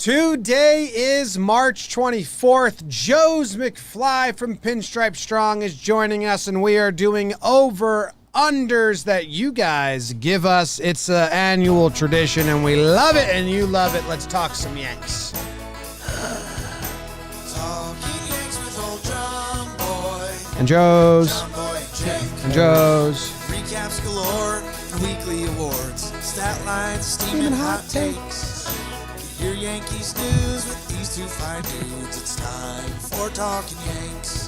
Today is March 24th. Joez McFly from Pinstripe Strong is joining us, and we are doing over-unders that you guys give us. It's an annual tradition, and we love it, and you love it. Let's talk some Yanks. And Joez. And Joez. Recaps galore, weekly awards, stat lines, steaming hot takes. Your Yankees news with these two fine dudes. It's time for Talkin' Yanks.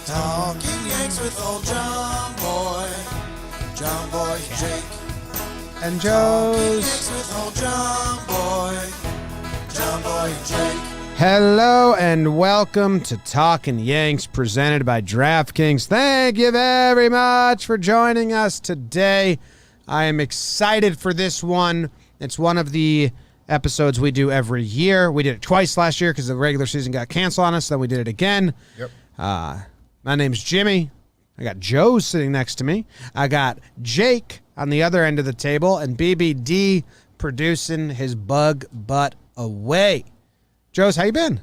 Talkin' Yanks with old John Boy and Jake. And Talkin' Joez. Yanks with old John Boy and Jake. Hello and welcome to Talkin' Yanks, presented by DraftKings. Thank you very much for joining us today. I am excited for this one. It's one of the episodes we do every year. We did it twice last year because the regular season got canceled on us. Then we did it again. Yep. My name's Jimmy. I got Joe sitting next to me. I got Jake on the other end of the table, and BBD producing his bug butt away. Joe's, how you been?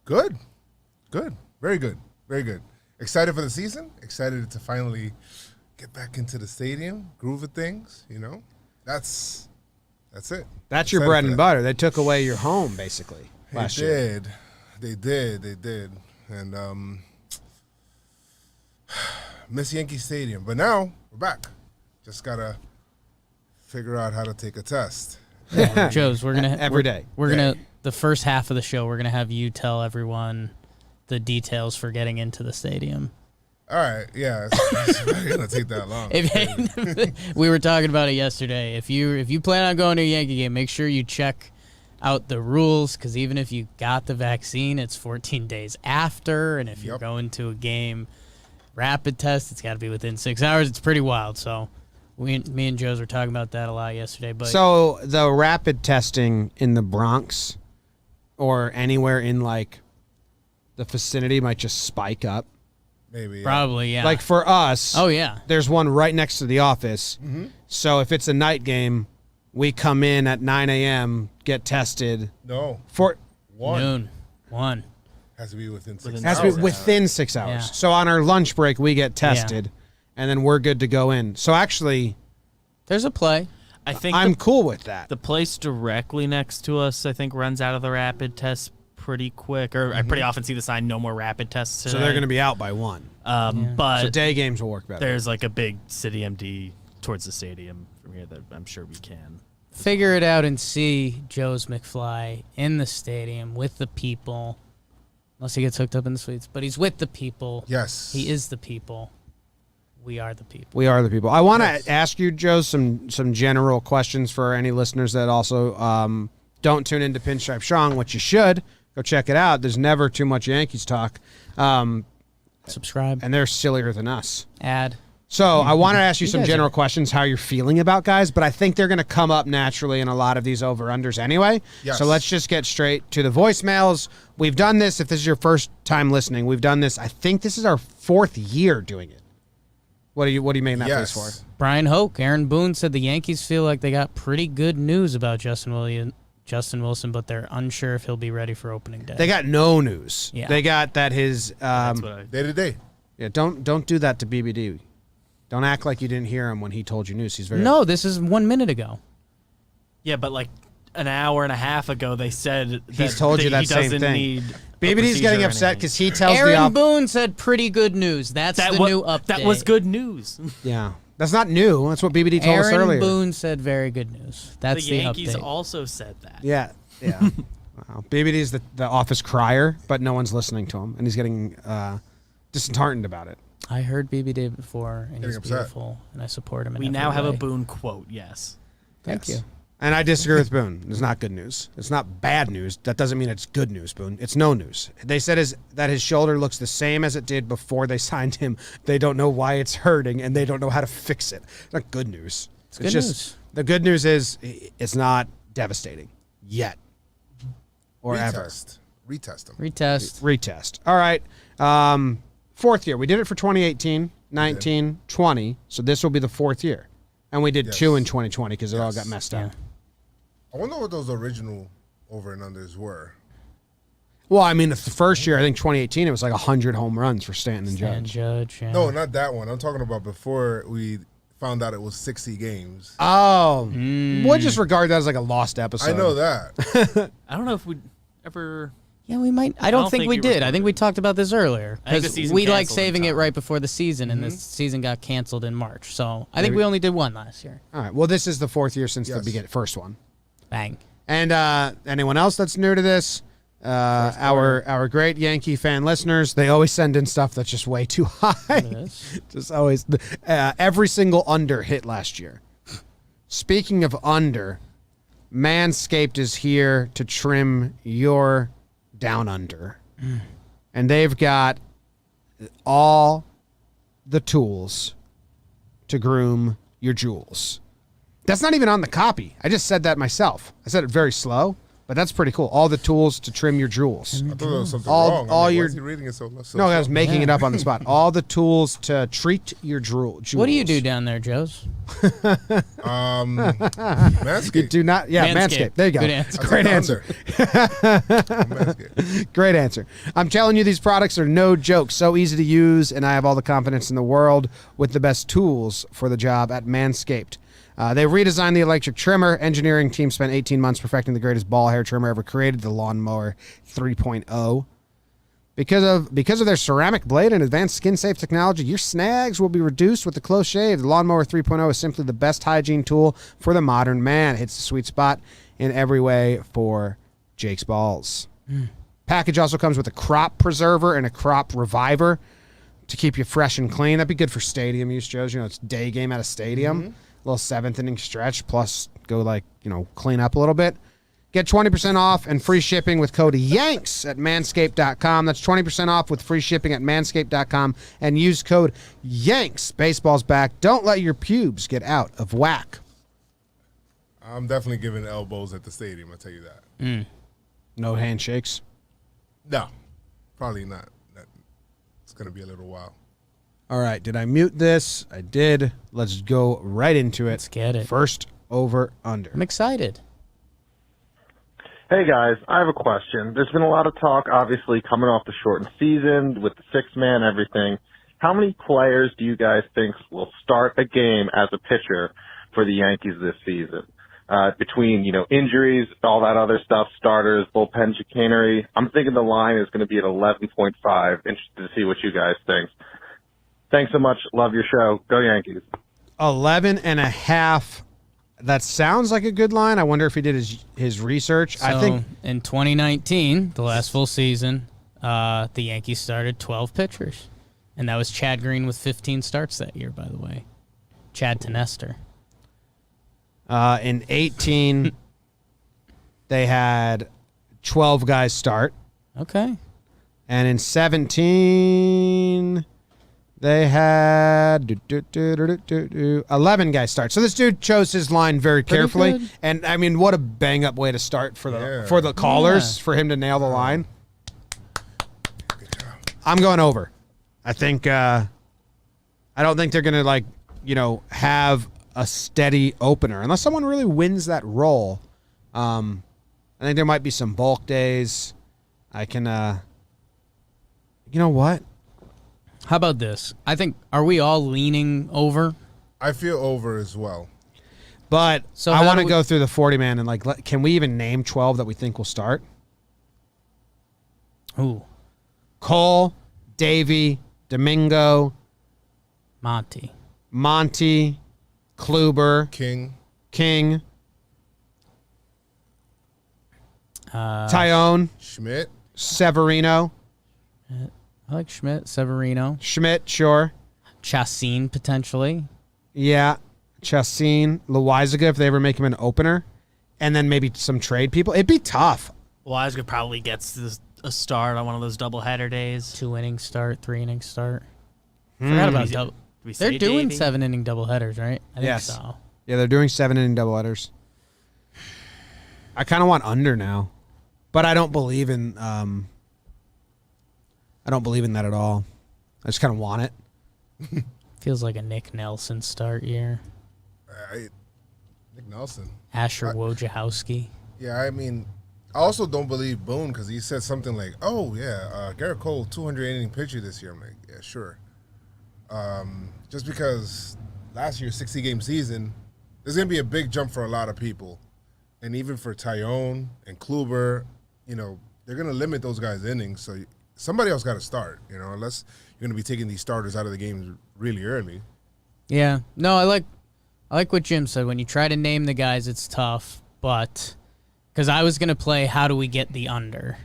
Good. Very good. Excited for the season. Excited to finally get back into the stadium, groove of things, you know. That's it. That's your bread and butter. They took away your home, basically, last year. They did. And miss Yankee Stadium. But now we're back. Just got to figure out how to take a test. Joez, we're gonna every day. We're gonna the first half of the show. We're gonna have you tell everyone the details for getting into the stadium. All right, yeah, it's going to take that long. We were talking about it yesterday. If you plan on going to a Yankee game, make sure you check out the rules, because even if you got the vaccine, it's 14 days after, and if you're going to a game, rapid test, it's got to be within 6 hours. It's pretty wild. So me and Joez were talking about that a lot yesterday. But so the rapid testing in the Bronx or anywhere in like the vicinity might just spike up. Maybe. Probably, yeah. Like for us, oh yeah, there's one right next to the office. Mm-hmm. So if it's a night game, we come in at 9 a.m., get tested. No. For noon. One. Has to be within 6 hours. has to be within 6 hours. Yeah. So on our lunch break, we get tested, and then we're good to go in. So actually, There's a play. I think I'm cool with that. the place directly next to us, I think, runs out of the rapid test pretty quick. Or I pretty often see the sign, no more rapid tests today. So they're going to be out by 1. But So day games will work better. there's like a big city MD towards the stadium from here that I'm sure we can. Figure it out and see Joez McFly in the stadium with the people. Unless he gets hooked up in the suites. But he's with the people. Yes. He is the people. We are the people. We are the people. I want to ask you, Joe, some general questions for any listeners that also don't tune into Pinstripe Strong, which you should. Go check it out. There's never too much Yankees talk. Subscribe. And they're sillier than us. Add. So I want to ask you some guys general are- questions, how you're feeling about guys, but I think they're going to come up naturally in a lot of these over-unders anyway. Yes. So let's just get straight to the voicemails. We've done this. If this is your first time listening, we've done this. I think this is our 4th year doing it. What are you making that face for? Brian Hoke, Aaron Boone said the Yankees feel like they got pretty good news about Justin Wilson, but they're unsure if he'll be ready for opening day. They got no news. Yeah. They got that his That's what I... Day to day. yeah, don't do that to BBD. Don't act like you didn't hear him when he told you news. He's very No, this is 1 minute ago. Yeah, but like an hour and a half ago, they said He's told you that he same doesn't thing. need a BBD's procedure getting or upset anything. because he tells Aaron Boone said pretty good news. That's the new update. That was good news. Yeah. That's not new. That's what BBD told us Aaron earlier. Boone said very good news. That's the the Yankees update. also said that. Yeah. Wow. BBD's the office crier, but no one's listening to him, and he's getting disheartened about it. I heard BBD before, and Getting he's upset. beautiful, and I support him. In We every now have a way. Boone quote, yes. Thank you. And I disagree with Boone. It's not good news. It's not bad news. That doesn't mean it's good news, Boone. It's no news. They said that his shoulder looks the same as it did before they signed him. They don't know why it's hurting, and they don't know how to fix it. It's not good news. It's good just, news. The good news is it's not devastating yet or ever. Retest them. Retest. All right. 4th year. We did it for 2018, 19, 20. So this will be the 4th year. And we did 2 in 2020 because it all got messed up. I wonder what those original over and unders were. Well, I mean, the first year, I think 2018, it was like 100 home runs for Stanton and And Judge. Judge, yeah. No, not that one. I'm talking about before we found out it was 60 games. Oh, we'll just regard that as like a lost episode. I know that. I don't know if we ever. Yeah, we might. I don't think we you did. I recorded think we it. talked about this earlier. I think the Because season we like canceled in saving it time. right before the season, and this season got canceled in March. So I think we only did one last year. All right. Well, this is the 4th year since the Yes. first one. Bang. And anyone else that's new to this, our great Yankee fan listeners, they always send in stuff that's just way too high. This. Just always. Every single under hit last year. Speaking of under, Manscaped is here to trim your down under. And they've got all the tools to groom your jewels. That's not even on the copy. I just said that myself. I said it very slow, but that's pretty cool. All the tools to trim your jewels. I thought there was something All- wrong. all Why your- is he reading it so No, I was making it up on the spot. All the tools to treat your jewels. What do you do down there, Joes? Manscaped. You do not. Yeah, Manscaped. There you go. Good answer. I Great said answer. Manscaped. Great answer. I'm telling you, these products are no joke. So easy to use, and I have all the confidence in the world with the best tools for the job at Manscaped. They redesigned the electric trimmer. Engineering team spent 18 months perfecting the greatest ball hair trimmer ever created, the Lawnmower 3.0. Because of their ceramic blade and advanced skin-safe technology, your snags will be reduced with the close shave. The Lawnmower 3.0 is simply the best hygiene tool for the modern man. It hits the sweet spot in every way for Jake's balls. Package also comes with a crop preserver and a crop reviver to keep you fresh and clean. That'd be good for stadium use, Joe. You know, it's day game at a stadium. Little 7th inning stretch, plus go clean up a little bit. Get 20% off and free shipping with code YANKS at manscaped.com. That's 20% off with free shipping at manscaped.com and use code YANKS. Baseball's back. Don't let your pubes get out of whack. I'm definitely giving elbows at the stadium, I'll tell you that. No handshakes. No, probably not. It's going to be a little while. All right, did I mute this? I did. Let's go right into it. Let's get it. First over under. I'm excited. Hey guys, I have a question. There's been a lot of talk, obviously, coming off the shortened season with the 6-man, everything. How many players do you guys think will start a game as a pitcher for the Yankees this season? Between, injuries, all that other stuff, starters, bullpen chicanery. I'm thinking the line is going to be at 11.5. Interested to see what you guys think. Thanks so much. Love your show. Go Yankees. 11.5. That sounds like a good line. I wonder if he did his research. I think in 2019, the last full season, the Yankees started 12 pitchers. And that was Chad Green with 15 starts that year, by the way. Chad Tenester. in 18, they had 12 guys start. Okay. And in 17, they had 11 guys start. So this dude chose his line very carefully. good. And, I mean, what a bang-up way to start for the Yeah. for the callers, Yeah. for him to nail the line. I'm going over. I think I don't think they're going to, have a steady opener. Unless someone really wins that role. I think there might be some bulk days. I can, you know what? How about this? I think, are we all leaning over? I feel over as well. But So I how want do to we- go through the 40-man and, can we even name 12 that we think will start? Ooh, Cole, Davey, Domingo, Monty. Monty, Kluber, King, Taillon, Schmidt. Severino, I like Schmidt, Severino, Schmidt, sure. Chassin potentially. Yeah, Chassin, Loizaga if they ever make him an opener. And then maybe some trade people. It'd be tough. Loizaga probably gets a start on one of those doubleheader days. 2-inning start, 3-inning start. Forgot about double. Did we They're say doing Davey? 7-inning doubleheaders, right? I think Yes. so. Yeah, they're doing 7-inning doubleheaders. I kind of want under now. But I don't believe in that at all. I just kind of want it. Feels like a Nick Nelson start year. Nick Nelson. Asher Wojciechowski. Yeah, I mean, I also don't believe Boone because he said something like, "Oh yeah, Garrett Cole, 200 inning pitcher this year." I'm like, yeah, sure. Just because last year's 60-game season, there's gonna be a big jump for a lot of people, and even for Taillon and Kluber, they're gonna limit those guys' innings. So somebody else got to start, unless you're gonna be taking these starters out of the games really early. Yeah. No, I like what Jim said. When you try to name the guys, it's tough, but because I was gonna play how do we get the under,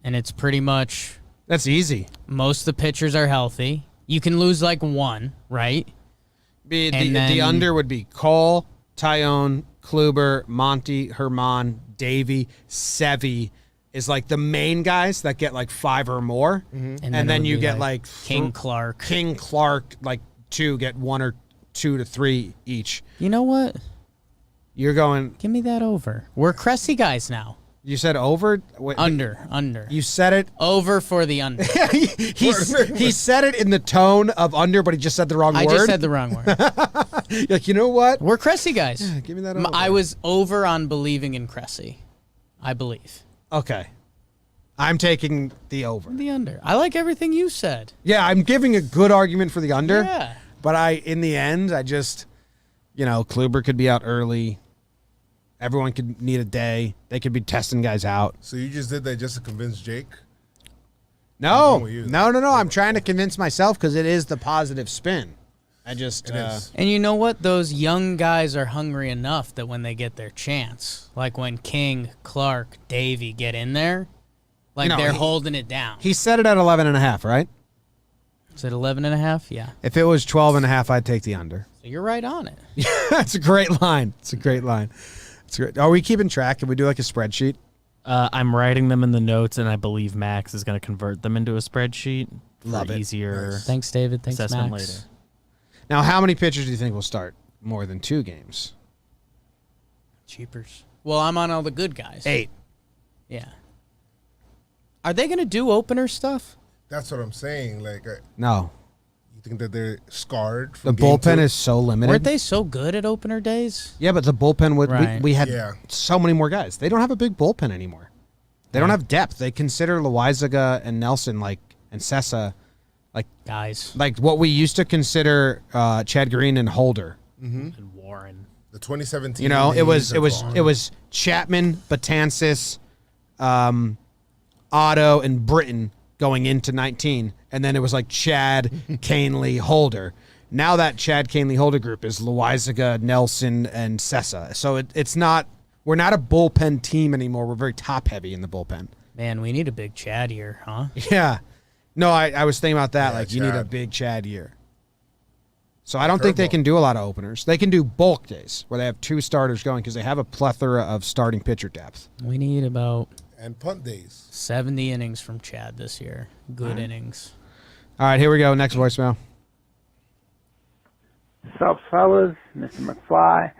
and it's pretty much That's easy. most of the pitchers are healthy. You can lose like one, right? The under would be Cole, Taillon, Kluber, Monty, Herman, Davey, Sevy is like the main guys that get like 5 or more. And And then it you would be get like King Clark. King Clark, like 2 get 1 or 2 to 3 each. You know what? You're going, Give me that over. We're Cressy guys now. you said over? Wait, Under. You said it. Over for the under. He said it in the tone of under, but he just said the wrong I word. just said the wrong word. You're like, you know what? We're Cressy guys. Give me that over. I was over on believing in Cressy. I believe. Okay. I'm taking the over. The under. I like everything you said. Yeah, I'm giving a good argument for the under. Yeah. But in the end, I just, Kluber could be out early. Everyone could need a day. They could be testing guys out. So you just did that just to convince Jake? No. with you. No. I'm trying to convince myself because it is the positive spin. I just, It is. And you know what? Those young guys are hungry enough that when they get their chance, like when King, Clark, Davey get in there, like No, they're he- holding it down. he said it at 11.5, right? Is it 11.5? Yeah. If it was 12.5, I'd take the under. So you're right on it. That's a great line. It's a great line. It's great. Are we keeping track? Can we do like a spreadsheet? I'm writing them in the notes, and I believe Max is going to convert them into a spreadsheet for Love it. easier Nice. Thanks, David. Thanks, assessment Max. later. Now, how many pitchers do you think will start more than 2 games? Cheapers. Well, I'm on all the good guys. 8. Yeah. Are they going to do opener stuff? That's what I'm saying. Like, No. you think that they're scarred The from game bullpen 2? is so limited. Weren't they so good at opener days? Yeah, but the bullpen would Right. we had Yeah. so many more guys. They don't have a big bullpen anymore. They don't have depth. They consider Loizaga and Nelson and Sessa Guys. like what we used to consider Chad Green and Holder. And Warren. The 2017. It was Yankees are Chapman, Betances, Otto, and Britton going into 19, and then it was like Chad, Canely, Holder. Now that Chad, Canely, Holder group is Loizaga, Nelson, and Sessa. So it's not. We're not a bullpen team anymore. We're very top heavy in the bullpen. Man, we need a big Chad here, huh? Yeah. No, I was thinking about that. Yeah, Like you need a Chad. big Chad year. So I don't think they can do a lot of openers. They can do bulk days where they have 2 starters going because they have a plethora of starting pitcher depth. We need about and punt days. 70 innings from Chad this year. Good innings. All right, here we go. Next voicemail. Sup, fellas? Mr. McFly.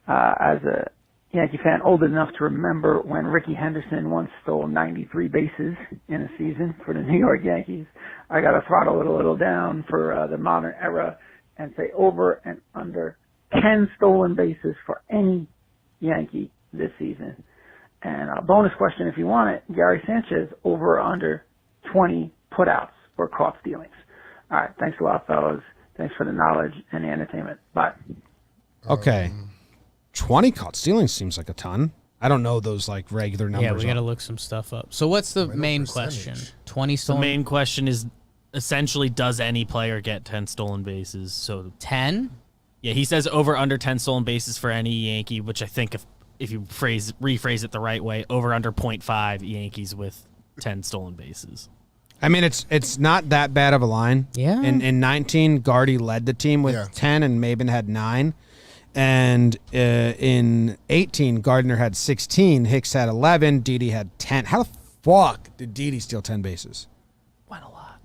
As a Yankee fan old enough to remember when Ricky Henderson once stole 93 bases in a season for the New York Yankees, I got to throttle it a little down for the modern era and say over and under 10 stolen bases for any Yankee this season. And a bonus question if you want it, Gary Sanchez over or under 20 putouts or caught stealings. All right, thanks a lot, fellas. Thanks for the knowledge and the entertainment. Bye. Okay. 20 caught stealing seems like a ton. I don't know those like regular numbers. Yeah, we got to look some stuff up. So what's the main question? 20 The stolen? main question is essentially, does any player get 10 stolen bases? So 10? yeah, he says over under 10 stolen bases for any Yankee, which I think if you rephrase it the right way, over under 0.5 Yankees with 10 stolen bases. I mean, it's not that bad of a line. Yeah. In 19, Gardy led the team with 10, and Maben had 9. And in 18, Gardner had 16, Hicks had 11, Didi had 10. How the fuck did Didi steal 10 bases? Went a lot.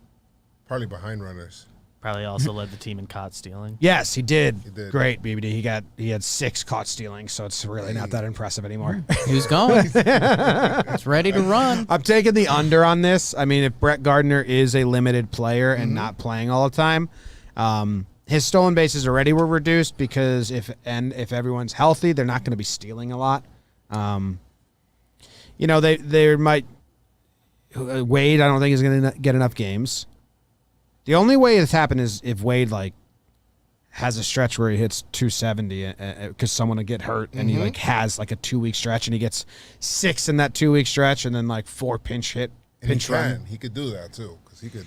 Probably behind runners. Probably also led the team in caught stealing. Yes, he did. He did. Great, BBD. He had 6 caught stealing, so it's really not that impressive anymore. Who's going? It's ready to run. I'm taking the under on this. I mean, if Brett Gardner is a limited player and not playing all the time, his stolen bases already were reduced because if everyone's healthy, they're not going to be stealing a lot. they might. Wade, I don't think is going to get enough games. The only way it's happened is if Wade has a stretch where he hits 270 because someone will get hurt, and he has a 2-week stretch, and he gets 6 in that 2-week stretch, and then 4 pinch run. He could do that too because he could.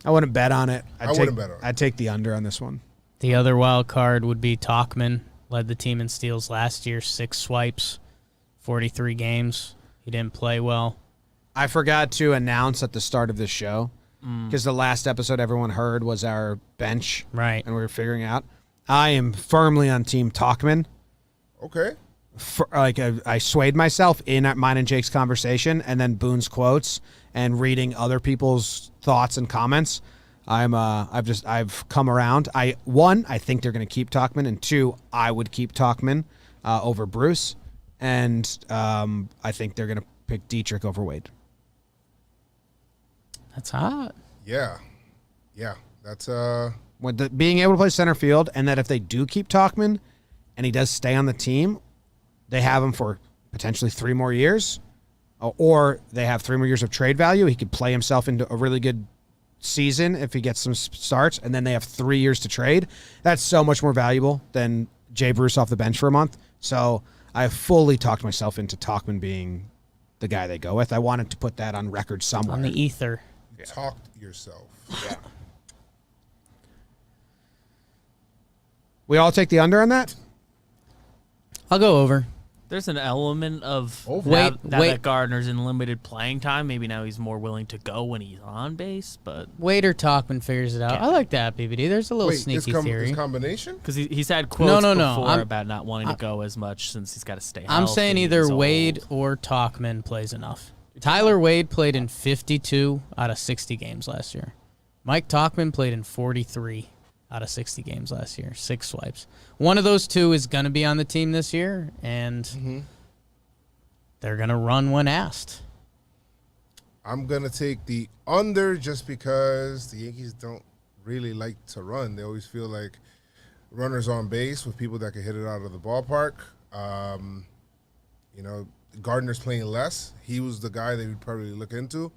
I wouldn't bet on it. Wouldn't bet on it. I'd take the under on this one. The other wild card would be Talkman. Led the team in steals last year, 6 swipes, 43 games. He didn't play well. I forgot to announce at the start of this show because the last episode everyone heard was our bench. Right. And we were figuring out. I am firmly on Team Talkman. Okay. I swayed myself in mine and Jake's conversation and then Boone's quotes and reading other people's thoughts and comments. I've come around. I think they're going to keep Talkman, and 2, I would keep Talkman over Bruce, and I think they're going to pick Dietrich over Wade. That's hot. Yeah. That's being able to play center field, and that if they do keep Talkman, and he does stay on the team, they have him for potentially 3 more years, or they have 3 more years of trade value. He could play himself into a really good season if he gets some starts, and then they have 3 years to trade. That's so much more valuable than Jay Bruce off the bench for a month. So I fully talked myself into Talkman being the guy they go with. I wanted to put that on record somewhere. On the ether. you talked yourself. Yeah. We all take the under on that? I'll go over. There's an element of Over. now that Gardner's in limited playing time. Maybe now he's more willing to go when he's on base, but Wade or Talkman figures it out. Yeah. I like that, BBD. There's a little sneaky theory. His combination? because he's had quotes No. before about not wanting to go as much since he's got to stay healthy. I'm saying either he's old. Wade or Talkman plays enough. Tyler Wade played in 52 out of 60 games last year. Mike Talkman played in 43 out of 60 games last year. 6 swipes. One of those two is going to be on the team this year, and they're going to run when asked. I'm going to take the under just because the Yankees don't really like to run. They always feel like runners on base with people that can hit it out of the ballpark. Gardner's playing less. He was the guy they would probably look into.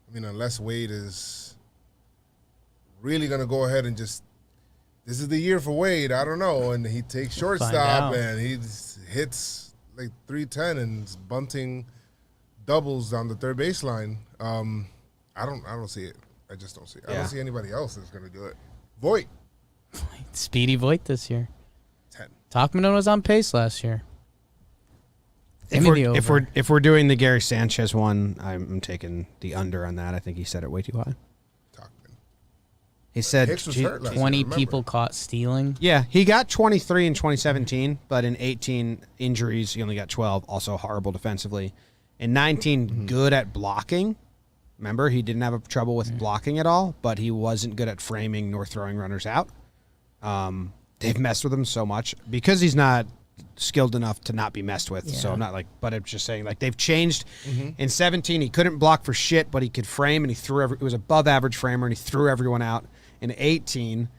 I mean, unless Wade is really going to go ahead and just, this is the year for Wade, I don't know. And he takes shortstop and he hits like 310 and is bunting doubles down the third baseline. I don't see it. I just don't see it. I don't see anybody else that's going to do it. Voit. Speedy Voit this year. 10. Talkman was on pace last year. If we're doing the Gary Sanchez one, I'm taking the under on that. I think he set it way too high. Talkman. He said Hicks was hurt last 20 year, remember? people caught stealing. Yeah, he got 23 in 2017, but in 18 injuries, he only got 12. Also horrible defensively. In 19, good at blocking. Remember, he didn't have trouble with blocking at all, but he wasn't good at framing nor throwing runners out. They've messed with him so much because he's not skilled enough to not be messed with. So I'm not but I'm just saying they've changed. In 17, he couldn't block for shit, but he could frame, and he threw it was above average framer, and he threw everyone out. In 18,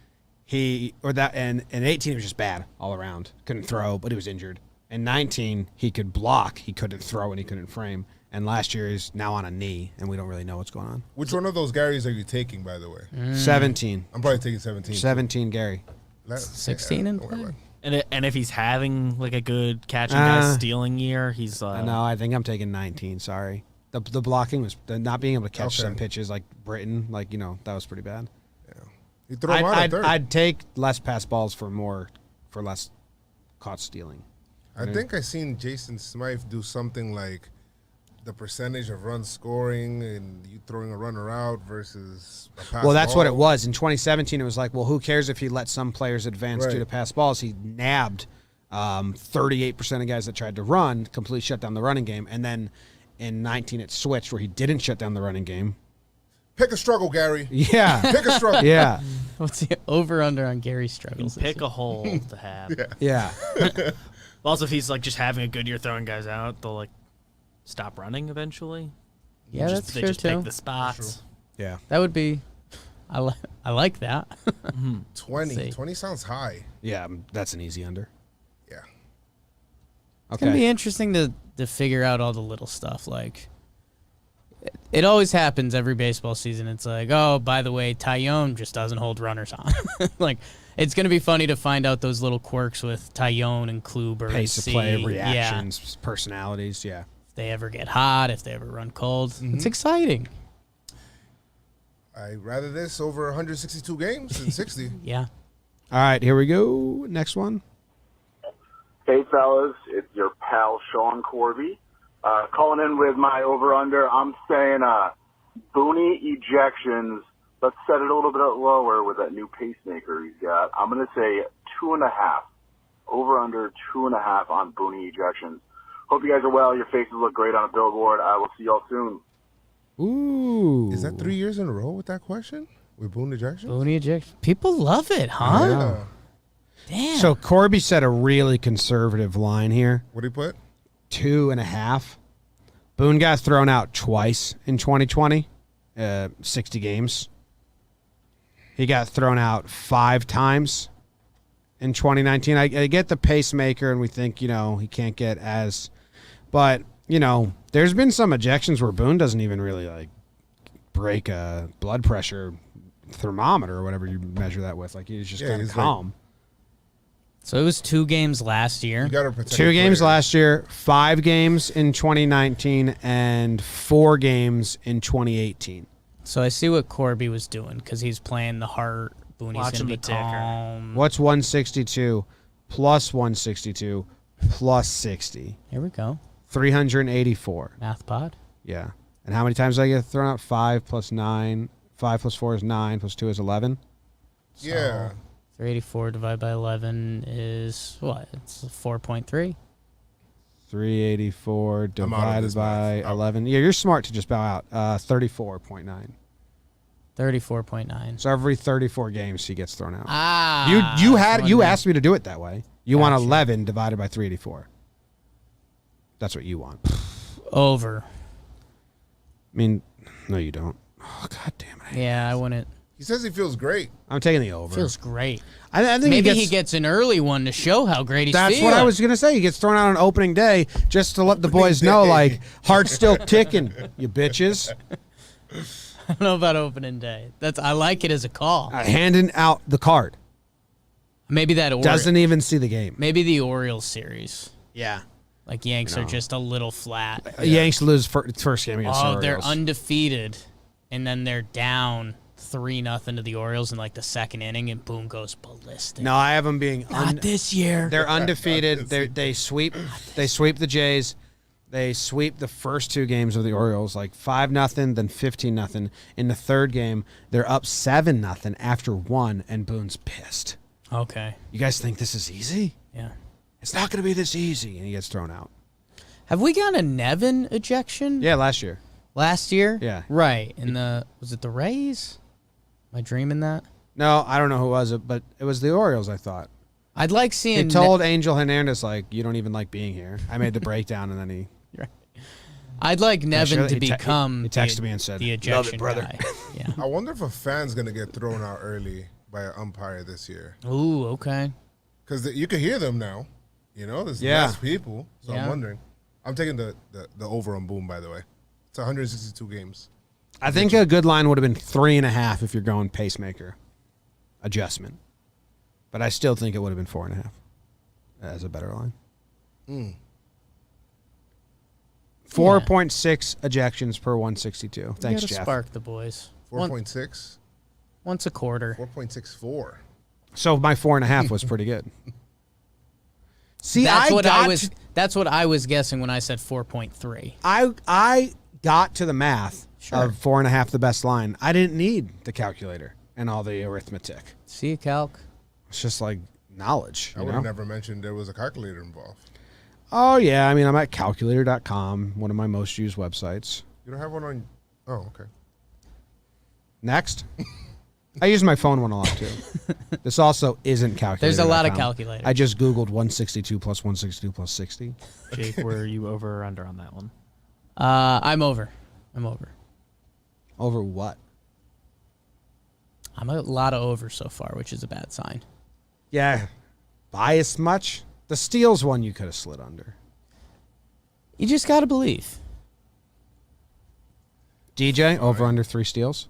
in 18 he was just bad all around. Couldn't throw, but he was injured. In 19, he could block, he couldn't throw, and he couldn't frame. And last year he's now on a knee, and we don't really know what's going on. Which one of those Garys are you taking, by the way? 17. I'm probably taking 17. 17 Gary. 16 in don't worry play? about it. And if he's having like a good catching guy stealing year, he's No, I think I'm taking 19. Sorry, the blocking was not being able to catch some pitches like Britton. That was pretty bad. You throw him out at third. I'd take less pass balls for less caught stealing. I think I seen Jason Smythe do something like the percentage of runs scoring and you throwing a runner out versus a pass Well, that's ball. what it was. In 2017, it was like, well, who cares if he let some players advance due to pass balls? He nabbed 38% of guys that tried to run, completely shut down the running game. And then in 19, it switched where he didn't shut down the running game. Pick a struggle, Gary. Yeah. Pick a struggle. Yeah. What's the over-under on Gary's struggles? pick a hole to have. Yeah. Also, if he's like just having a good year throwing guys out, they'll like stop running eventually. Yeah, that's they fair just too. pick the spots. Yeah. That would be. I like that. 20. See. 20 sounds high. Yeah. That's an easy under. Yeah. It's gonna be interesting to to figure out all the little stuff. Like, it always happens every baseball season. It's like, oh, by the way, Taillon just doesn't hold runners on. Like, it's going to be funny to find out those little quirks with Taillon and Kluber. Pace and of play, see, reactions, personalities, If they ever get hot, if they ever run cold. It's exciting. I'd rather this over 162 games than 60. Yeah. All right, here we go. Next one. Hey, fellas, it's your pal Sean Corby. Calling in with my over-under. I'm saying Booney ejections. Let's set it a little bit lower with that new pacemaker he's got. I'm going to say 2.5. Over-under 2.5 on Booney ejections. Hope you guys are well. Your faces look great on a billboard. I will see y'all soon. Ooh. Is that 3 years in a row with that question? With Boone ejections? Booney ejection. People love it, huh? Yeah. Damn. So Corby said a really conservative line here. What did he put? 2.5. Boone got thrown out twice in 2020, 60 games. He got thrown out 5 times in 2019. I get the pacemaker, and we think, he can't get as... But, there's been some ejections where Boone doesn't even really, break a blood pressure thermometer or whatever you measure that with. Like, he's just kind of calm. So it was 2 games last year. You gotta protect 2 games player. last year, 5 games in 2019, and 4 games in 2018. So I see what Corby was doing because he's playing the heart. Booney's Watching going to be the ticker. calm. What's 162 plus 162 plus 60? Here we go. 384. Math pod. Yeah. And how many times did I get thrown out? 5 plus 9. 5 plus 4 is 9. Plus 2 is 11. Yeah. 384 divided by 11 is what? It's 4.3. 384 I'm out of divided this by math. 11. Yeah, you're smart to just bow out. 34.9. 34.9. So every 34 games he gets thrown out. Ah. You asked me to do it that way. You want Gotcha. 11 divided by 384. That's what you want. Over. I mean, no, you don't. Oh, God damn it. Yeah, I wouldn't. He says he feels great. I'm taking the over. Feels great. I think Maybe he gets an early one to show how great he's feeling. That's what I was going to say. He gets thrown out on opening day just to let the boys know, heart's still ticking, you bitches. I don't know about opening day. I like it as a call. Handing out the card. Maybe that Doesn't even see the game. Maybe the Orioles series. Yeah. Like Yanks are just a little flat. Yanks lose first game against the Orioles. They're undefeated, and then they're down 3-0 to the Orioles in the second inning, and Boone goes ballistic. No, I have them being Not this year. They're undefeated. They sweep the Jays. They sweep the first 2 games of the Orioles, 5-0, then 15-0. In the third game, they're up 7-0 after 1, and Boone's pissed. Okay. You guys think this is easy? Yeah. It's not going to be this easy, and he gets thrown out. Have we got a Nevin ejection? Yeah, last year. Last year? Yeah. Right. Was it the Rays? Am I dreaming that? No, I don't know who it was, but it was the Orioles, I thought. I'd like seeing... He told Angel Hernandez, you don't even like being here. I made the breakdown, and then he... I'd like Nevin to he become he texted me and said, the ejection "Love it, brother." guy. Yeah. I wonder if a fan's going to get thrown out early by an umpire this year. Ooh, okay. Because you can hear them now. There's Yeah. less people. So Yeah. I'm wondering. I'm taking the over on Boom, by the way. It's 162 games. I think a good line would have been 3.5 if you're going pacemaker adjustment. But I still think it would have been 4.5 as a better line. 4.6 ejections per 162. Thanks, you gotta Jeff. spark the boys. 4.6? Once a quarter. 4.64. So my 4.5 was pretty good. See, That's what I was guessing when I said 4.3. I got to the math Sure. of 4.5 the best line. I didn't need the calculator and all the arithmetic. See, calc. It's just knowledge. I would have never mentioned there was a calculator involved. Oh, yeah. I mean, I'm at calculator.com, one of my most used websites. You don't have one on... Oh, okay. Next. I use my phone one a lot, too. This also isn't calculator. There's a lot of calculators. I just Googled 162 plus 162 plus 60. Jake, were you over or under on that one? I'm over. Over what? I'm a lot of over so far, which is a bad sign. Yeah. Bias much? The steals one you could have slid under. You just got to believe. DJ, over under 3 steals.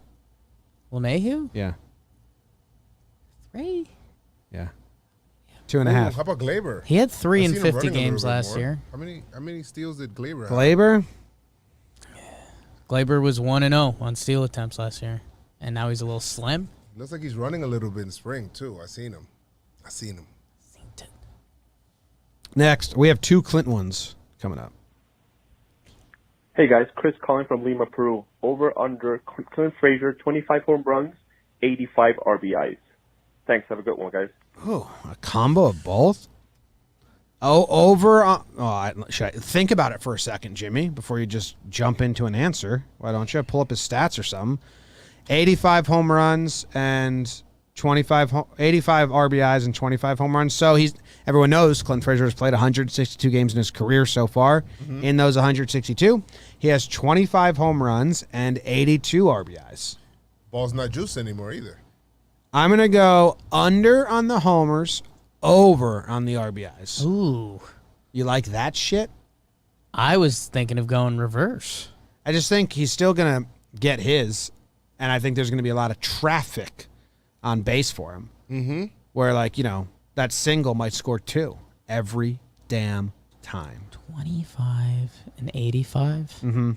LeMahieu? Yeah. 3? Yeah. 2.5. How about Glaber? He had 3 I've in seen him 50 running a little games bit last more. year. How many steals did Glaber have? Glaber? Glaber was 1-0 on steal attempts last year, and now he's a little slim. Looks like he's running a little bit in spring, too. I seen him. Next, we have 2 Clint ones coming up. Hey guys, Chris calling from Lima, Peru. Over under Clint Frazier, 25 home runs, 85 RBIs. Thanks. Have a good one, guys. Oh, a combo of both? Oh, over on... should I think about it for a second, Jimmy, before you just jump into an answer. Why don't you pull up his stats or something? 85 home runs and 85 RBIs and 25 home runs. So everyone knows Clint Frazier has played 162 games in his career so far. Mm-hmm. In those 162, he has 25 home runs and 82 RBIs. Ball's not juice anymore either. I'm going to go under on the homers, over on the RBIs. Ooh. You like that shit? I was thinking of going reverse. I just think he's still going to get his, and I think there's going to be a lot of traffic on base for him. Mm-hmm. Where, that single might score 2 every damn time. 25 and 85? Mm-hmm.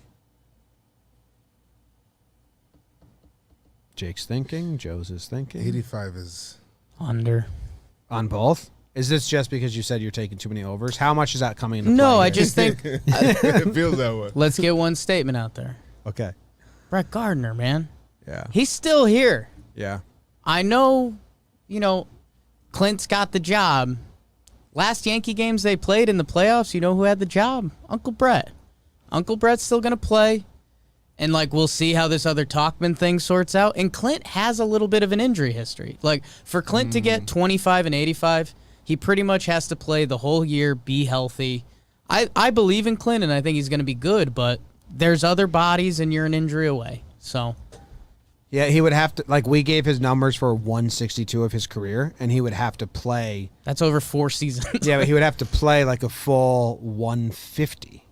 Jake's thinking. Joe's is thinking. 85 is... Under. On both? Is this just because you said you're taking too many overs? How much is that coming into play? No, I here? just think... It feels that way. Let's get one statement out there. Okay. Brett Gardner, man. Yeah. He's still here. Yeah. I know, Clint's got the job. Last Yankee games they played in the playoffs, you know who had the job? Uncle Brett. Uncle Brett's still going to play. And, we'll see how this other Talkman thing sorts out. And Clint has a little bit of an injury history. For Clint to get 25 and 85, he pretty much has to play the whole year, be healthy. I believe in Clint, and I think he's going to be good, but there's other bodies, and you're an injury away. So... Yeah, he would have to, we gave his numbers for 162 of his career, and he would have to play. That's over 4 seasons. Yeah, but he would have to play a full 150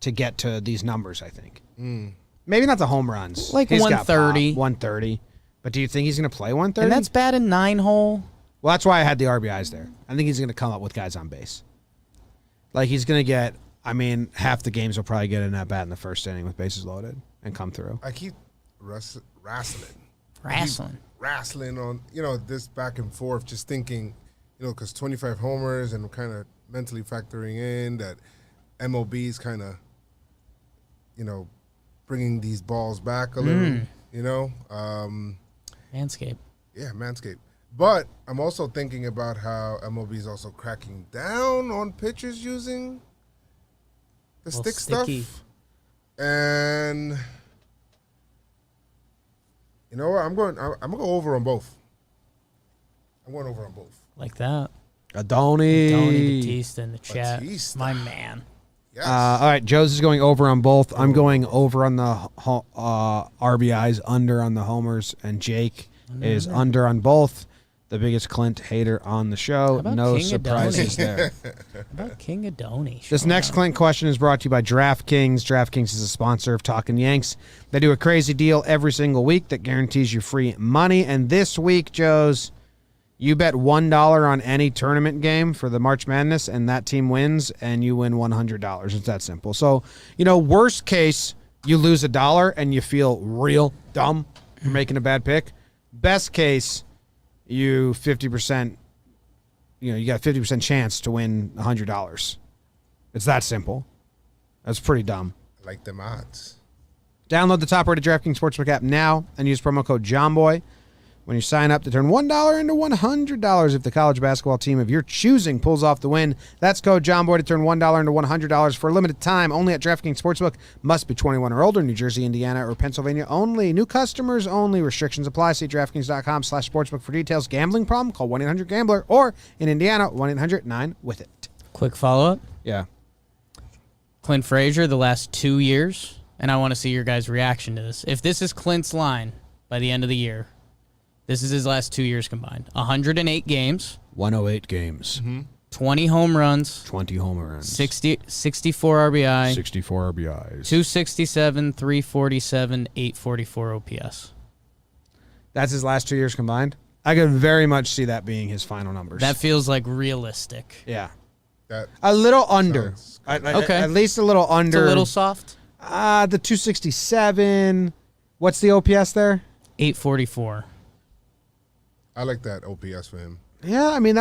to get to these numbers, I think. Maybe not the home runs. He's got 130. 130. But do you think he's going to play 130? And that's bad in 9-hole. Well, that's why I had the RBIs there. I think he's going to come up with guys on base. He's going to get, half the games will probably get in at bat in the first inning with bases loaded and come through. I keep wrestling on, this back and forth, just thinking, because 25 homers and kind of mentally factoring in that MLB is kind of, bringing these balls back a little, Manscaped. Yeah, Manscaped. But I'm also thinking about how MLB is also cracking down on pitchers using the stick sticky stuff. And... You know what? I'm going to go over on both. I'm going over on both. Like that. Adoni Batista in the chat. Batista. My man. Yes. All right, Joe's is going over on both. I'm going over on the RBIs, under on the homers, and Jake is under on both. The biggest Clint hater on the show. No King surprises there. How about King Adoni? This next Clint question is brought to you by DraftKings. DraftKings is a sponsor of Talkin' Yanks. They do a crazy deal every single week that guarantees you free money. And this week, Joe's, you bet $1 on any tournament game for the March Madness, and that team wins, and you win $100. It's that simple. So, worst case, you lose $1 and you feel real dumb for making a bad pick. Best case, you 50%, you got a 50% chance to win $100. It's that simple. That's pretty dumb. I like them odds. Download the top-rated DraftKings Sportsbook app now and use promo code JOHNBOY when you sign up to turn $1 into $100 if the college basketball team of your choosing pulls off the win. That's code JOHNBOY to turn $1 into $100 for a limited time only at DraftKings Sportsbook. Must be 21 or older. New Jersey, Indiana, or Pennsylvania only. New customers only. Restrictions apply. See DraftKings.com/sportsbook for details. Gambling problem? Call 1-800-GAMBLER or in Indiana, 1-800-9-WITH-IT. Quick follow-up. Yeah. Clint Frazier the last 2 years, and I want to see your guys' reaction to this. If this is Clint's line by the end of the year, this is his last 2 years combined. 108 games. 108 games. 20 home runs. 20 home runs. 64 RBI. 64 RBIs. 267, 347, 844 OPS. That's his last 2 years combined? I could very much see that being his final numbers. That feels like realistic. Yeah. That A little under. Okay. At least a little under. It's a little soft. The 267. What's the OPS there? 844. I like that OPS for him. Yeah, I mean,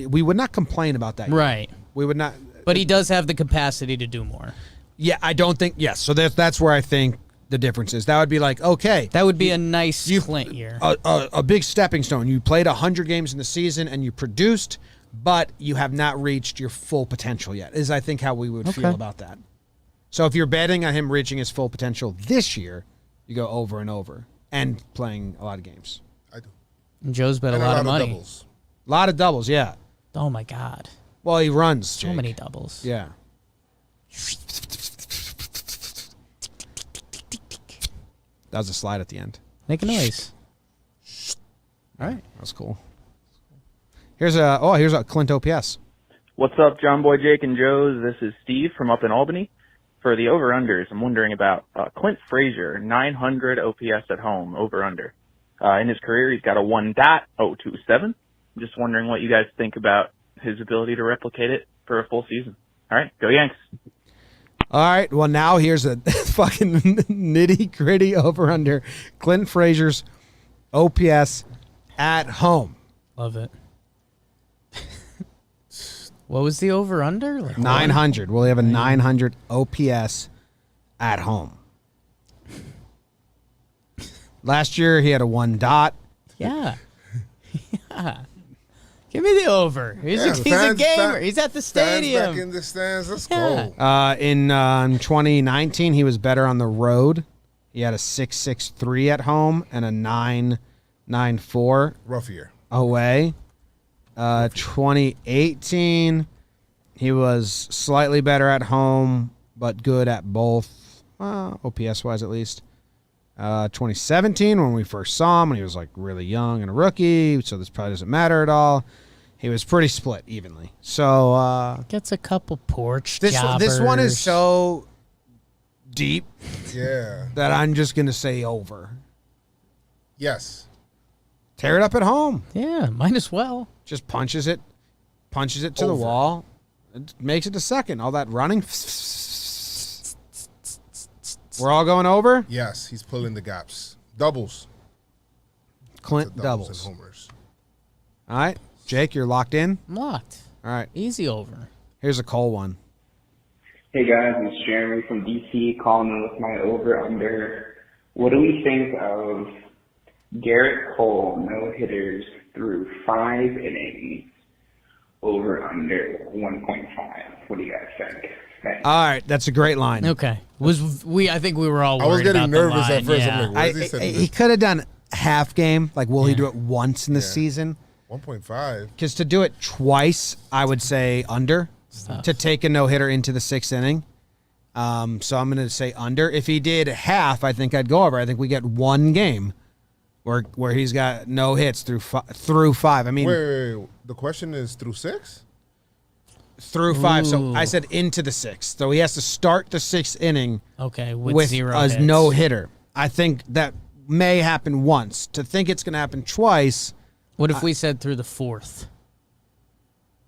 we would not complain about that. Right. We would not. But he does have the capacity to do more. Yeah, I don't think. Yes, so that's where I think the difference is. That would be like, okay, That would be a nice Clint year. a big stepping stone. You played 100 games in the season and you produced, but you have not reached your full potential yet. Is I think how we would feel about that. So if you're betting on him reaching his full potential this year, you go over and over and playing a lot of games. I do. And Joe's bet a And lot of money. doubles. A lot of doubles, yeah. Oh, my God. Well, he runs. So Jake. many doubles. Yeah. That was a slide at the end. Make a noise. All right, that's cool. Here's a Clint OPS. What's up, John Boy, Jake, and Joes? This is Steve from up in Albany. For the over-unders, I'm wondering about Clint Frazier, 900 OPS at home, over-under. In his career, he's got a 1.027. I'm just wondering what you guys think about his ability to replicate it for a full season. All right, go Yanks. All right, well, now here's a fucking nitty-gritty over-under. Clint Frazier's OPS at home. Love it. What was the over-under? Like 900. Will he have a 900 OPS at home? Last year, he had a 1 dot. Yeah. Yeah. Give me the over. He's a gamer. He's at the stadium. Fans back in the stands. Let's Yeah. go. In 2019, he was better on the road. He had a 6.63 at home and a 9.94 Rough year. away. 2018, he was slightly better at home, but good at both, OPS-wise at least. 2017, when we first saw him, when he was like really young and a rookie, so this probably doesn't matter at all. He was pretty split evenly. So Gets a couple porch this one is jobbers. so deep Yeah. that I'm just gonna say over. Yes. Tear it up at home. Yeah, might as well. Just punches it to the Over. wall. It makes it to second. All that running. We're all going over. Yes. He's pulling the gaps. Doubles. Clint To doubles. and homers. All right, Jake, you're locked in. I'm locked. All right, Easy over. here's a Cole one. Hey guys, it's Jeremy from DC calling in with my over-under. What do we think of Garrett Cole no-hitters through 5 innings? Over-under 1.5. What do you guys think? Thanks. All right, that's a great line. Okay. I think we were all I was worried getting about nervous the line. at first. Yeah. I'm like, what is he saying? He could have done half game. Like, will he do it once in the Yeah. season? 1.5. Because to do it twice, I would say under. To take a no-hitter into the 6th inning. So I'm going to say under. If he did half, I think I'd go over. I think we get one game where he's got no hits through 5. I mean, Wait. The question is through 6? through 5. So Ooh. I said into the 6th. So he has to start the 6th inning Okay, with with zero a hits. no hitter. I think that may happen once. To think it's going to happen twice, What if we said through the 4th?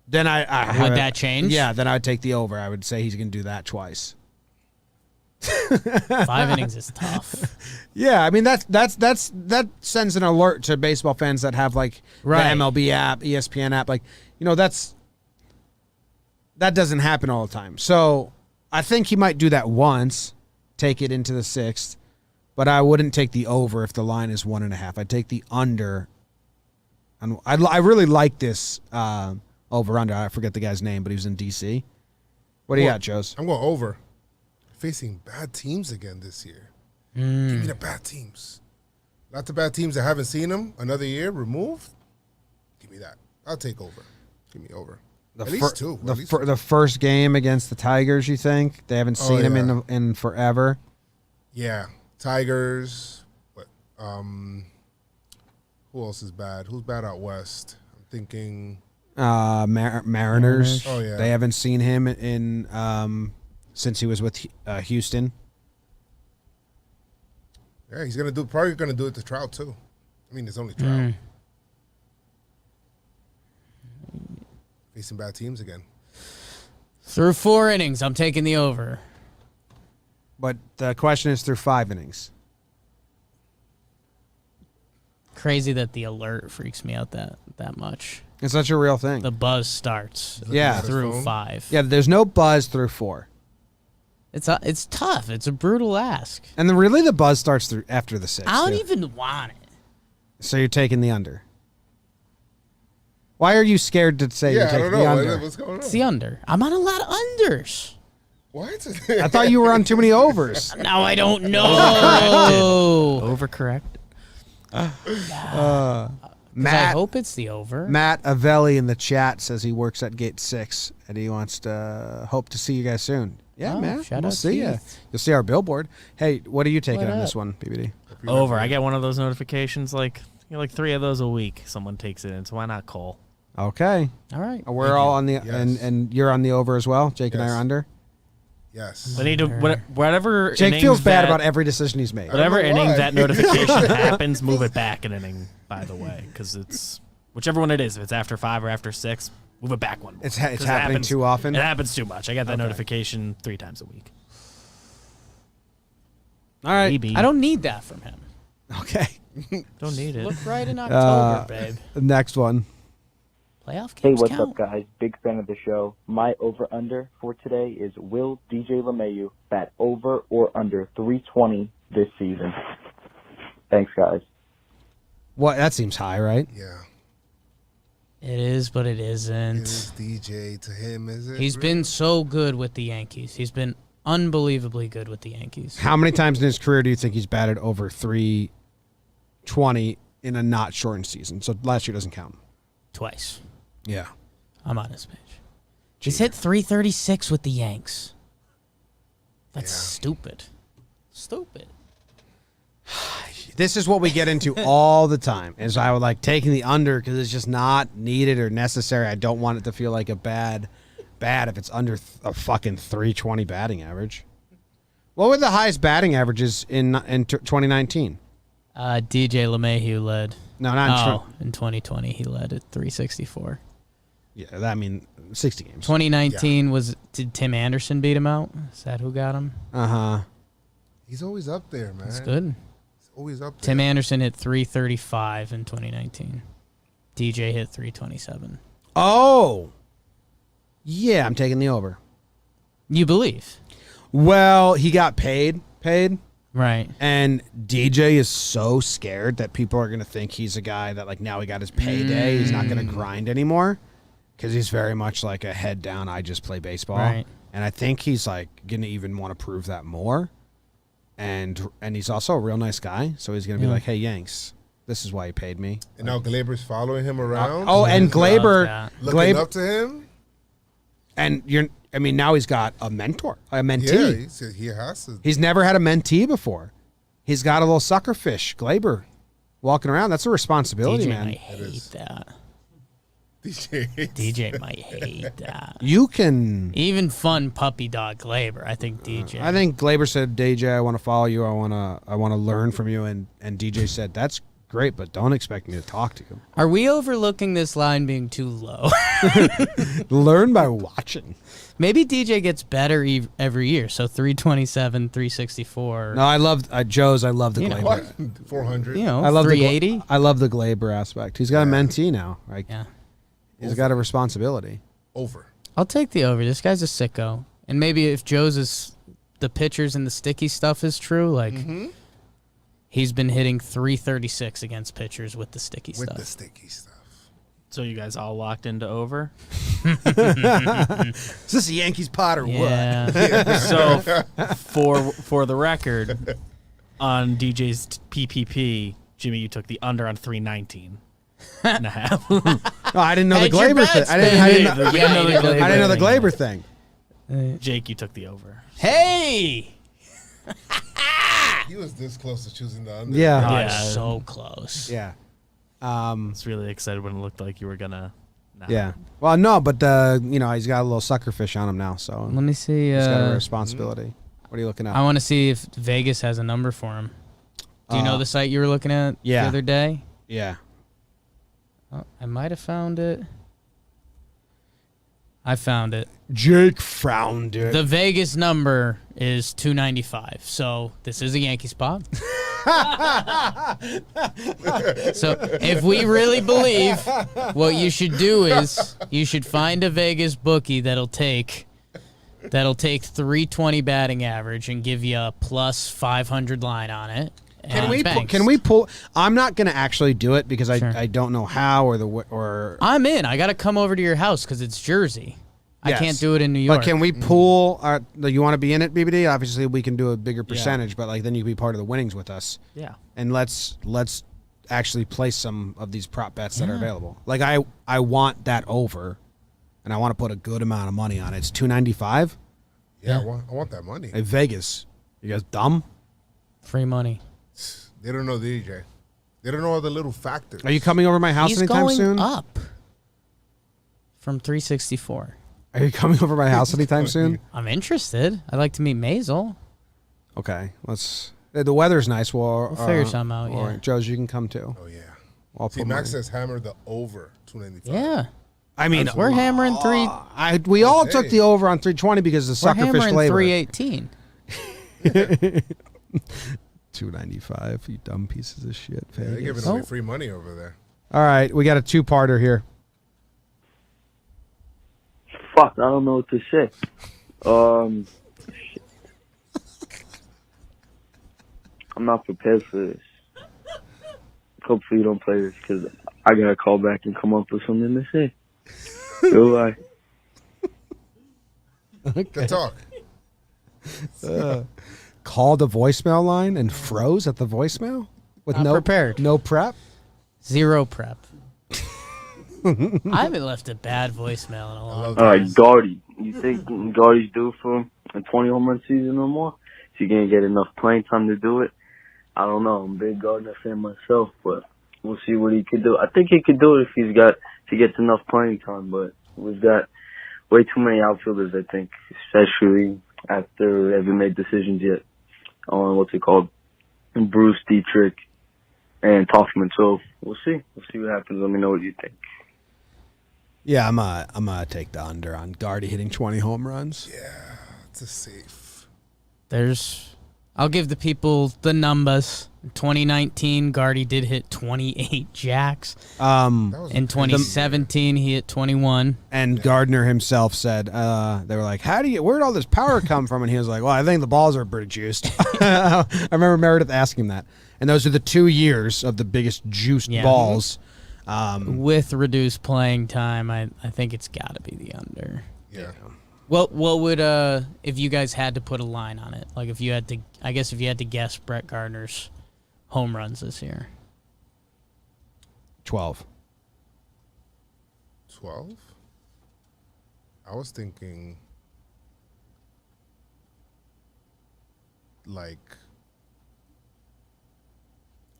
then I Would that change? Yeah, then I'd take the over. I would say he's going to do that twice. 5 innings is tough. Yeah, I mean that sends an alert to baseball fans that have like Right. the MLB app, ESPN app, like that doesn't happen all the time. So I think he might do that once, take it into the 6th, but I wouldn't take the over if the line is 1.5. I'd take the under. And I really like this over under. I forget the guy's name, but he was in DC. What do you got, Joes? I'm going over. Facing bad teams again this year. Give me the bad teams. Not the bad teams that haven't seen him another year removed. Give me that. I'll take over. Give me over. At least two. The first game against the Tigers, you think? They haven't seen him yeah. in forever. Yeah. Tigers. What? Who else is bad? Who's bad out west? I'm thinking. Mariners. Oh, yeah. They haven't seen him in since he was with Houston. Yeah, he's probably gonna do it to Trout too. I mean, it's only Trout. Facing bad teams again. Through 4 innings, I'm taking the over. But the question is through 5 innings. Crazy that the alert freaks me out that much. It's such a real thing. The buzz starts Yeah. through 5. Yeah, there's no buzz through 4. It's tough. It's a brutal ask. And then really the buzz starts through after the 6. I don't too. even want it. So you're taking the under. Why are you scared to say you're Yeah, I taking don't the know. under? What's going on? It's the under. I'm on a lot of unders. What? I thought you were on too many overs. Now I don't know. Overcorrect. I hope it's the over. Matt Avelli in the chat says he works at Gate 6 and he wants to hope to see you guys soon. Yeah, Oh, man. shout We'll out see you. Keith. You'll see our billboard. Hey, what are you taking What on up? this one, BBD? Over. I get one of those notifications like 3 of those a week. Someone takes it in, so why not Cole? Okay. All right. We're all on the Yes. and you're on the over as well. Jake and I Yes. are under. Yes. I need to whatever. Jake innings feels bad that- about every decision he's made. Whatever I don't know inning why. that notification happens, move it back an inning. By the way, because it's whichever one it is. If it's after 5 or after 6, move it back one. It's 'Cause it's it happening happens- too often. It happens too much. I get that notification 3 times a week. All right. Maybe. I don't need that from him. Okay. Don't need it. Look right in October, babe. Next one. Playoff Hey, games what's count. up, guys? Big fan of the show. My over-under for today is will DJ LeMahieu bat over or under 320 this season? Thanks, guys. What? That seems high, right? Yeah. It is, but it It isn't. is DJ to him, is it? He's been so good with the Yankees. He's been unbelievably good with the Yankees. How many times in his career do you think he's batted over 320 in a not shortened season? So last year doesn't count. Twice. Yeah. I'm on his page. He's hit 336 with the Yanks. That's stupid. Stupid. This is what we get into all the time. Is I would like taking the under because it's just not needed or necessary. I don't want it to feel like a bad if it's under a fucking 320 batting average. What were the highest batting averages in 2019? DJ LeMahieu led. No, not in 2020 he led at 364. Yeah, I mean 60 games. 2019 did Tim Anderson beat him out? Is that who got him? Uh-huh. He's always up there, man. That's good. He's always up there. Tim Anderson hit 335 in 2019. DJ hit 327. Oh. Yeah, I'm taking the over. You believe? Well, he got paid. Right. And DJ is so scared that people are going to think he's a guy that, like, now he got his payday. He's not going to grind anymore because he's very much like a head down, I just play baseball. Right. And I think he's, like, going to even want to prove that more. And he's also a real nice guy. So he's going to be like, hey, Yanks, this is why you paid me. And now Glaber's following him around. And Glaber. Looking up to him. And now he's got a mentor, a mentee. Yeah, he has to. He's never had a mentee before. He's got a little sucker fish, Glaber, walking around. That's a responsibility, DJ man. might hate that. DJ. DJ might hate that. You can. Even fun puppy dog Glaber. I think DJ. I think Glaber said, DJ, I want to follow you. I want to learn from you. And DJ said, that's great, but don't expect me to talk to you. Are we overlooking this line being too low? Learn by watching. Maybe DJ gets better every year. So 327, 364. No, I love Joe's. I love the You know, Glaber. What? 400. You know, I love 380. I love the Glaber aspect. He's got a mentee now. Like, Yeah. he's got a responsibility. Over. I'll take the over. This guy's a sicko. And maybe if Joe's the pitchers and the sticky stuff is true, like he's been hitting 336 against pitchers with the sticky With stuff. the sticky stuff. So you guys all locked into over? Is this a Yankees pot or Yeah. So for the record, on DJ's PPP, Jimmy, you took the under on 319 and a half. Oh, I didn't know the Hedge your Glaber thing. bets, I didn't know baby. the Yeah, you did. I didn't know the Glaber thing. Jake, you took the over. Hey! He was this close to choosing the under. Yeah. Oh, Yeah. so close. Yeah. I was really excited when it looked like you were gonna Nah. Yeah. Well, no, but he's got a little sucker fish on him now, so Let me see. he's got a responsibility. What are you looking at? I want to see if Vegas has a number for him. Do you know the site you were looking at the other day? Yeah. Oh, I might have found it. I found it. Jake found it. The Vegas number is 295. So this is a Yankee spot. So if we really believe, what you should do is you should find a Vegas bookie that'll take 320 batting average and give you a plus 500 line on it. Can we pull? I'm not going to actually do it because I don't know how or I'm in. I got to come over to your house because it's Jersey. I can't do it in New York. But can we pull? You want to be in it, BBD? Obviously, we can do a bigger percentage, but then you can be part of the winnings with us. Yeah. And let's actually place some of these prop bets that are available. I want that over, and I want to put a good amount of money on it. It's $295. Yeah, I want that money. Hey, Vegas, you guys dumb? Free money. They don't know the DJ. They don't know all the little factors. Are you coming over to my house anytime soon? He's going up from 364. Are you coming over to my house anytime soon? I'm interested. I'd like to meet Maisel. Okay, the weather's nice. We'll figure something out, yeah. Joez, you can come too. Oh, yeah. I'll See, put Max says hammer the over 295. Yeah. I mean, we're hammering three. We all took the over on 320 because the We're suckerfish hammering flavor. 318. 295, you dumb pieces of shit. Yeah, they're giving away free money over there. All right, we got a two-parter here. Fuck, I don't know what to say. Shit. I'm not prepared for this. Hopefully you don't play this because I gotta call back and come up with something to say. Goodbye. Good talk. Called the voicemail line and froze at the voicemail with Not prepared. No prep. Zero prep. I haven't left a bad voicemail in a long time. All right, Gardy. You think Gardy's due for a 20 home run season or more? Is he gonna get enough playing time to do it? I don't know. I'm a big Gardner fan myself, but we'll see what he could do. I think he could do it if he gets enough playing time, but we've got way too many outfielders, I think, especially after we haven't made decisions yet on what's it called, Bruce, Dietrich, and Talkin. So we'll see. We'll see what happens. Let me know what you think. Yeah, I'm gonna take the under on Gardy hitting 20 home runs. Yeah, it's a safe. I'll give the people the numbers. 2019, Gardy did hit 28 jacks. In 2017, he hit 21. And Gardner himself said, they were like, where'd all this power come from? And he was like, well, I think the balls are pretty juiced. I remember Meredith asking him that. And those are the 2 years of the biggest juiced balls. With reduced playing time, I think it's got to be the under. Yeah. What would if you guys had to put a line on it? Like if you had to guess Brett Gardner's home runs this year. 12. 12? I was thinking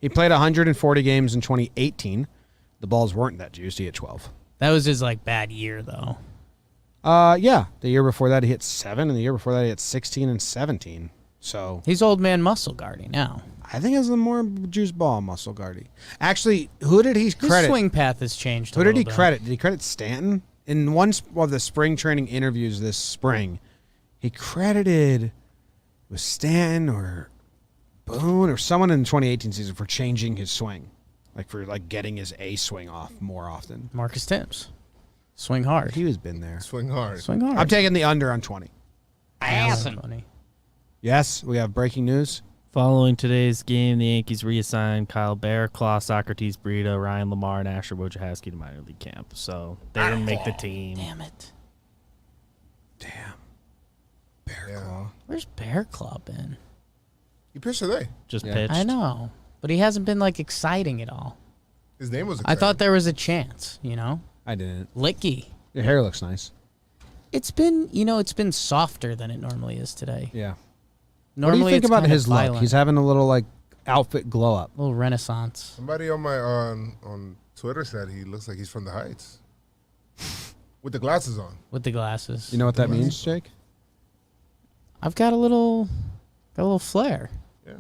he played 140 games in 2018. The balls weren't that juiced. He hit 12. That was his bad year though. Yeah. The year before that he hit 7, and the year before that he hit 16 and 17. So he's old man muscle Gardy now. I think has the more juice ball muscle Gardy. Actually, who did he credit? His swing path has changed. Who did he credit? Did he credit Stanton? In one of the spring training interviews this spring, he credited was Stanton or Boone or someone in the 2018 season for changing his swing, for getting his A swing off more often. Marcus Timms, swing hard. He was been there. Swing hard. Swing hard. I'm taking the under on 20. Awesome. Yes, we have breaking news. Following today's game, the Yankees reassigned Kyle Bearclaw, Socrates Brito, Ryan Lamar, and Asher Wojciechowski to minor league camp. So they didn't make the team. Damn it. Damn. Bearclaw. Where's Bearclaw been? He pitched today. Just pitched. I know, but he hasn't been exciting at all. His name was I thought there was a chance, I didn't. Licky. Your hair looks nice. It's been softer than it normally is today. Yeah. Normally, what do you think it's about kind of his look? violent. He's having a little outfit glow up, a little renaissance. Somebody on my on Twitter said he looks like he's from the Heights. With the glasses on. With the glasses. You know what that means, Jake? I've got a little flair. Yeah.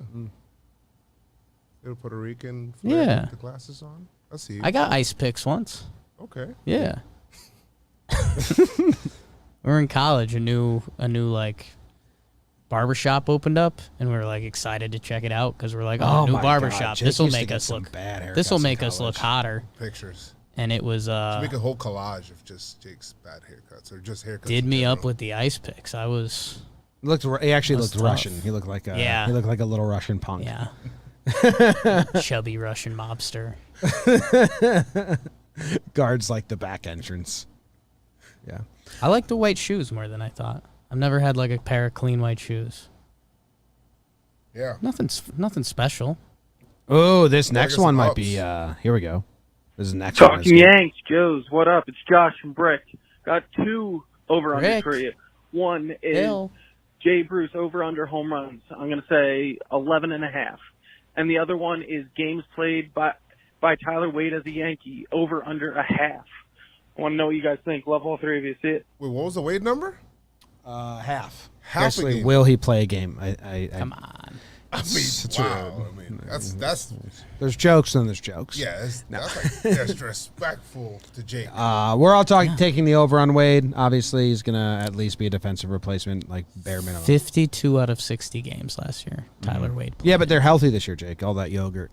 Little Puerto Rican flair Yeah. with the glasses on. I see. I got ice picks once. Okay. Yeah. We were in college. A new like barbershop opened up, and we were like excited to check it out because we're like, Oh new my barbershop. God, Jake This will used to make get us some look bad This will haircuts in make us look college. hotter. Pictures. And it was Should make a whole collage of just Jake's bad haircuts or just haircuts. did in me general. up with the ice picks. I was He actually was looked tough. Russian. He looked like a Yeah. He looked like a little Russian punk. Yeah. Chubby Russian mobster. Guards like the back entrance. Yeah. I like the white shoes more than I thought. I've never had like a pair of clean white shoes. Yeah. Nothing special. Oh, this Gotta next get one some might ups. be. Here we go. This is the next one. Talking Yanks, Joes, what up? It's Josh from Brick. Got two over-under Rick. for you. One is Bill. Jay Bruce over-under home runs. I'm going to say 11.5. And the other one is games played by Tyler Wade as a Yankee, over-under a half. I want to know what you guys think. Love all three of you. See it. Wait, what was the Wade number? Half. Half a Actually, game. will he play a game? Come on. I mean, wow. I mean, that's There's jokes and there's jokes. yeah. That's like disrespectful to Jake. We're all taking the over on Wade. Obviously, he's gonna at least be a defensive replacement, like bare minimum. 52 out of 60 games last year. Tyler Wade. Yeah, but they're healthy this year, Jake. All that yogurt.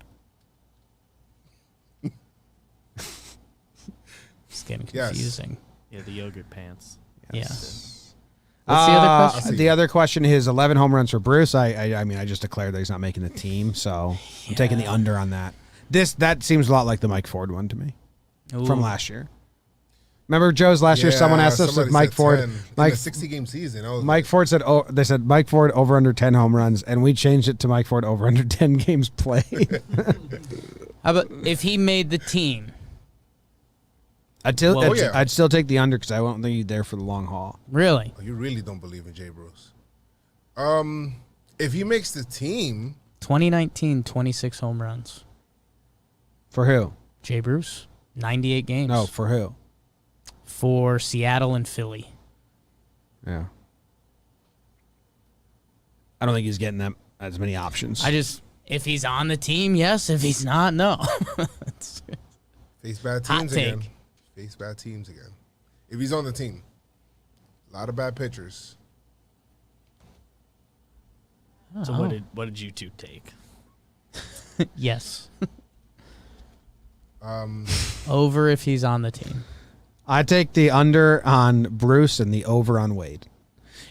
It's getting Yes. confusing. Yeah, the yogurt pants. Yes. What's the other question? The other question is 11 home runs for Bruce. I mean, I just declared that he's not making the team, so I'm taking the under on that. That seems a lot like the Mike Ford one to me from Ooh. last year. Remember Joe's last year? Someone asked us if somebody Mike said Ford. 10 Mike in a 60-game season. I was Mike Ford said, "Oh, they said Mike Ford over under 10 home runs," and we changed it to Mike Ford over under 10 games played. How about if he made the team? I'd still take the under because I won't think he's there for the long haul. Really? Oh, you really don't believe in Jay Bruce. If he makes the team, 2019, 26 home runs. For who? Jay Bruce, 98 games. No, for who? For Seattle and Philly. Yeah. I don't think he's getting as many options. If he's on the team, yes. If he's not, no. face bad Hot teams take. again. Face bad teams again. If he's on the team, a lot of bad pitchers. So what did you two take? Yes. Over if he's on the team. I take the under on Bruce and the over on Wade.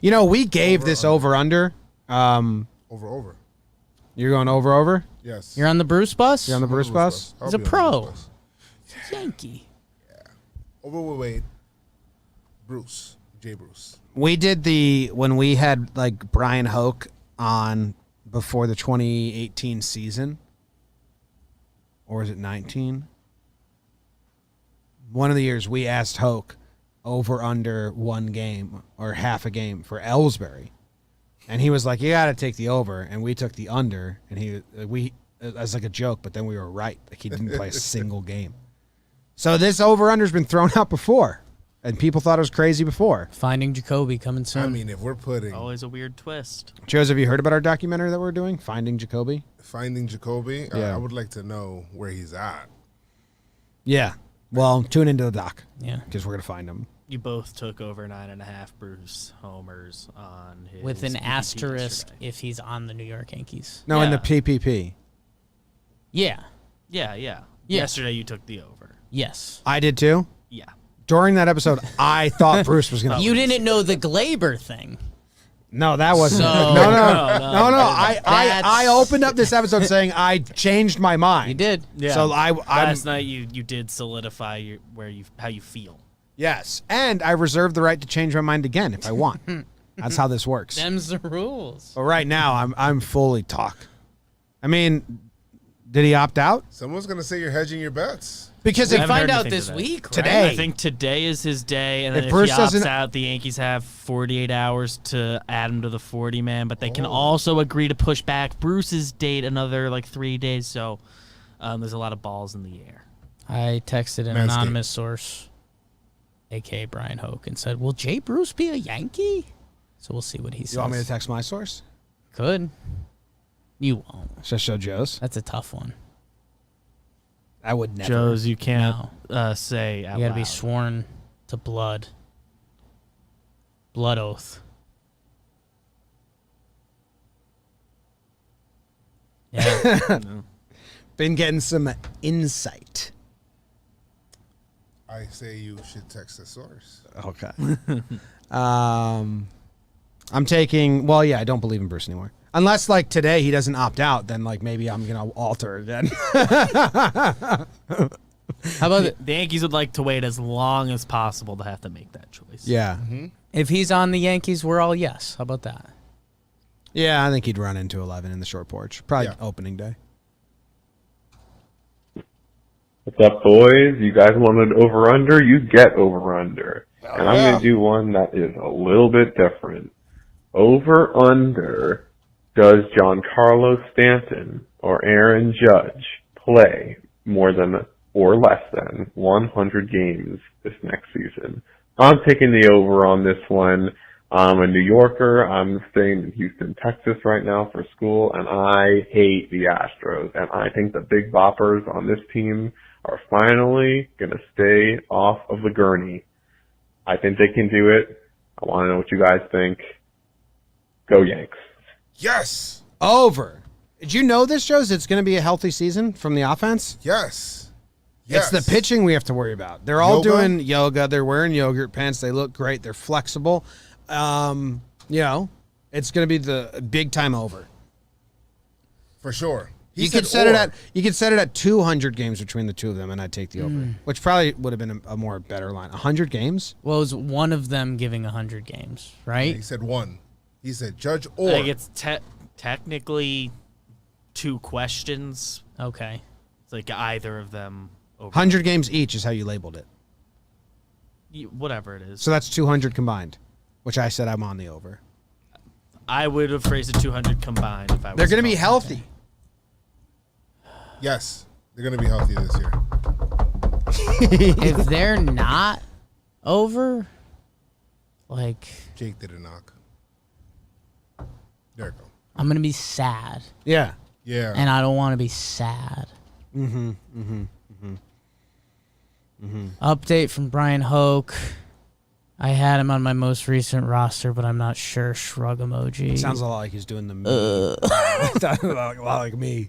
You know, we gave this over-under. Over. You're going over? Yes. You're on the Bruce bus? You're on the Bruce bus? I'll He's a be on the pro. Bruce bus. Yankee. Over with Wade. Bruce. Jay Bruce. We did when we had like Brian Hoke on before the 2018 season. Or is it 19? One of the years we asked Hoke over under one game or half a game for Ellsbury. And he was like, you got to take the over. And we took the under. And as like a joke, but then we were right. Like he didn't play a single game. So this over-under has been thrown out before, and people thought it was crazy before. Finding Jacoby coming soon. I mean, if we're putting Always a weird twist. Joez, have you heard about our documentary that we're doing, Finding Jacoby? Finding Jacoby, Yeah. I would like to know where he's at. Yeah. Well, tune into the doc. Yeah. Because we're going to find him. You both took over 9.5 Bruce homers on his With an PPP asterisk yesterday. if he's on the New York Yankees. No, in the Yeah. PPP. Yeah. Yeah. Yesterday you took the over. Yes. I did too. Yeah. During that episode, I thought Bruce was going to. You didn't know the Glaber thing. No, that wasn't. So- No. That's- I opened up this episode saying I changed my mind. You did. Yeah. So last night you did solidify how you feel. Yes, and I reserve the right to change my mind again if I want. That's how this works. Them's the rules. But right now, I'm fully talk. I mean, did he opt out? Someone's gonna say you're hedging your bets. Because We if find out this week, right? Today. I think today is his day, and If then if Bruce he opts doesn't- out, the Yankees have 48 hours to add him to the 40-man, but they can also agree to push back Bruce's date another 3 days, so there's a lot of balls in the air. I texted an Manscaped. anonymous source. a.k.a. Brian Hoke, and said, will Jay Bruce be a Yankee? So we'll see what he says. You want me to text my source? Could. You won't. Should I show Joe's? That's a tough one. I would never. Joe's, you can't say out You got to be loud. sworn to blood. Blood oath. Yeah. Been getting some insight. I say you should text the source. Okay. I'm taking. Well, yeah, I don't believe in Bruce anymore. Unless like today he doesn't opt out, then like maybe I'm gonna alter again. How about the Yankees would like to wait as long as possible to have to make that choice. Yeah. If he's on the Yankees, we're all yes. How about that? Yeah, I think he'd run into 11 in the short porch. Probably opening day. What's up, boys? You guys wanted over-under? You get over-under. And I'm going to do one that is a little bit different. Over-under, does Giancarlo Stanton or Aaron Judge play more than or less than 100 games this next season? I'm taking the over on this one. I'm a New Yorker. I'm staying in Houston, Texas right now for school, and I hate the Astros. And I think the big boppers on this team are finally going to stay off of the gurney. I think they can do it. I want to know what you guys think. Go Yanks. Yes. Over. Did you know this, Joes? It's going to be a healthy season from the offense? Yes. It's the pitching we have to worry about. They're all doing yoga. They're wearing yogurt pants. They look great. They're flexible. It's going to be the big time over. For sure. You could set it at 200 games between the two of them, and I'd take the over, which probably would have been a more better line. 100 games? Well, it was one of them giving 100 games, right? Yeah, he said one. He said Judge or. I think it's technically two questions. Okay. It's like either of them. Over. 100 games each is how you labeled it. Whatever it is. So that's 200 combined, which I said I'm on the over. I would have phrased it 200 combined if I was. They're going to be healthy. Yes, they're going to be healthy this year. If they're not over, like... Jake did a knock. There you go. I'm going to be sad. Yeah. Yeah. And I don't want to be sad. Update from Brian Hoke. I had him on my most recent roster, but I'm not sure. Shrug emoji. It sounds a lot like he's doing the me. A lot like me.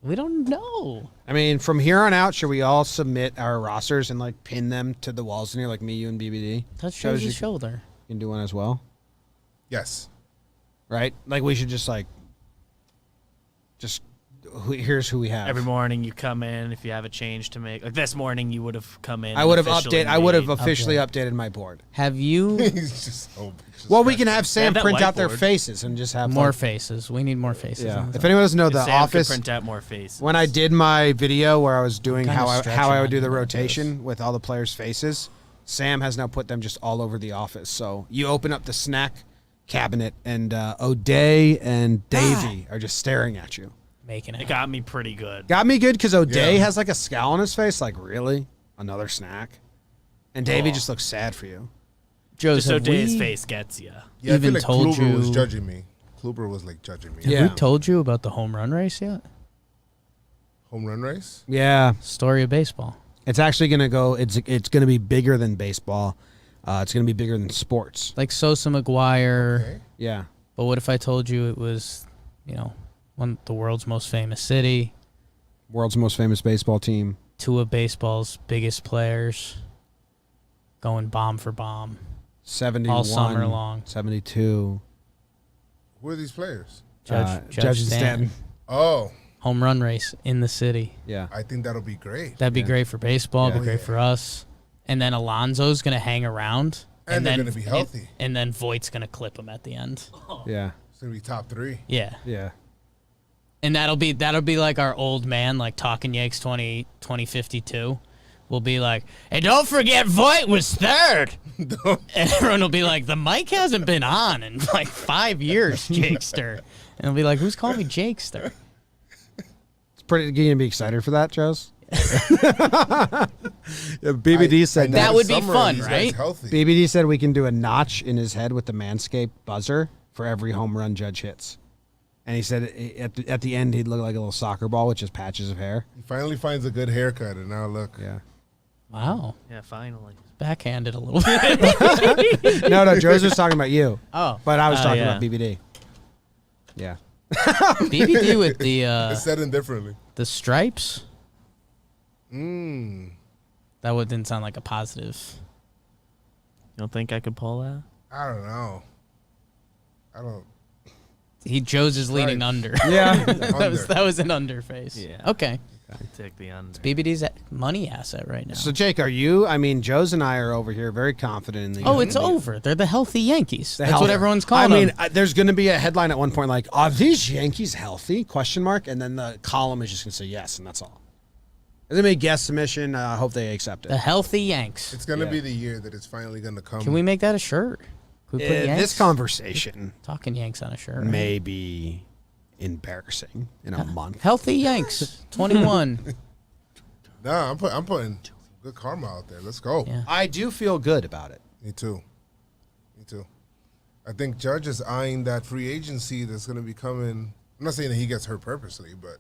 We don't know. I mean, from here on out, should we all submit our rosters and like pin them to the walls in here, like me, you, and BBD? Touch shows his shoulder. You can do one as well. Yes. Right? Like we should just here's who we have. Every morning you come in if you have a change to make. Like this morning you would have come in. I would have officially updated my board. Have you? He's just well, we can have Sam that print out their whiteboard. faces and just have More faces. We need more faces. Yeah. If anyone doesn't know, The Sam Office. could print out more faces. When I did my video where I was doing kinda how I stretching would do the on rotation with all the players' faces, Sam has now put them just all over The Office. So you open up the snack cabinet, and O'Day and Davey are just staring at you. Making It got me pretty good. Got me good because O'Day has like a scowl on his face, like, really? Another snack? And Davey just looks sad for you. Joe's, Just have O'Day's we face gets you. Yeah, I feel even like told Kluber you? was judging me. Kluber was like judging me. Have we told you about the home run race yet? Home run race? Yeah. Story of baseball. It's actually going to go, it's going to be bigger than baseball. It's going to be bigger than sports. Like Sosa McGuire. Okay. Yeah. But what if I told you it was, the world's most famous city, World's most famous baseball team. two of baseball's biggest players going bomb for bomb 71. all summer long. 72. Who are these players? Judge Judge and Stanton. Oh, Home run race in the city. Yeah. I think that'll be great. That'd be Yeah. great for baseball. It'd be Yeah. great for us. And then Alonso's going to hang around. And they're then gonna be healthy. And then Voigt's going to clip him at the end. Yeah. It's going to be top three. Yeah. Yeah. And that'll be like our old man, like Talkin Yanks 2052. We'll be like, and don't forget Voigt was third. And everyone will be like, the mic hasn't been on in like 5 years, Jakester. And I'll be like, who's calling me Jakester? It's pretty. You gonna be excited for that, Joes? BBD said that would be fun, right? BBD said we can do a notch in his head with the Manscaped buzzer for every home run Judge hits. And he said at the end he'd look like a little soccer ball with just patches of hair. He finally finds a good haircut, and now look. Yeah. Wow. Yeah, finally. Backhanded a little bit. No, Joe's was talking about you. Oh. But I was talking yeah. about BBD. Yeah. BBD with the it's said indifferently. The stripes. Mmm. That didn't sound like a positive. You don't think I could pull that? I don't know. I don't. Joe's is leaning under. Yeah. that was an under face. Yeah. Okay. Take the under. It's BBD's money asset right now. So, Jake, Joe's and I are over here very confident in the it's over. They're the healthy Yankees. That's healthy. what everyone's calling them. There's going to be a headline at one point like, are these Yankees healthy? Question mark. And then the column is just going to say yes, and that's all. They make guest submission. I hope they accept it. The healthy Yanks. It's going to be the year that it's finally going to come. Can we make that a shirt? Can we put Yanks? This conversation Talking Yanks on a shirt. may be embarrassing in a month. Healthy Yanks, 21. Nah, I'm putting good karma out there. Let's go. Yeah. I do feel good about it. Me too. I think Judge is eyeing that free agency that's going to be coming. I'm not saying that he gets hurt purposely, but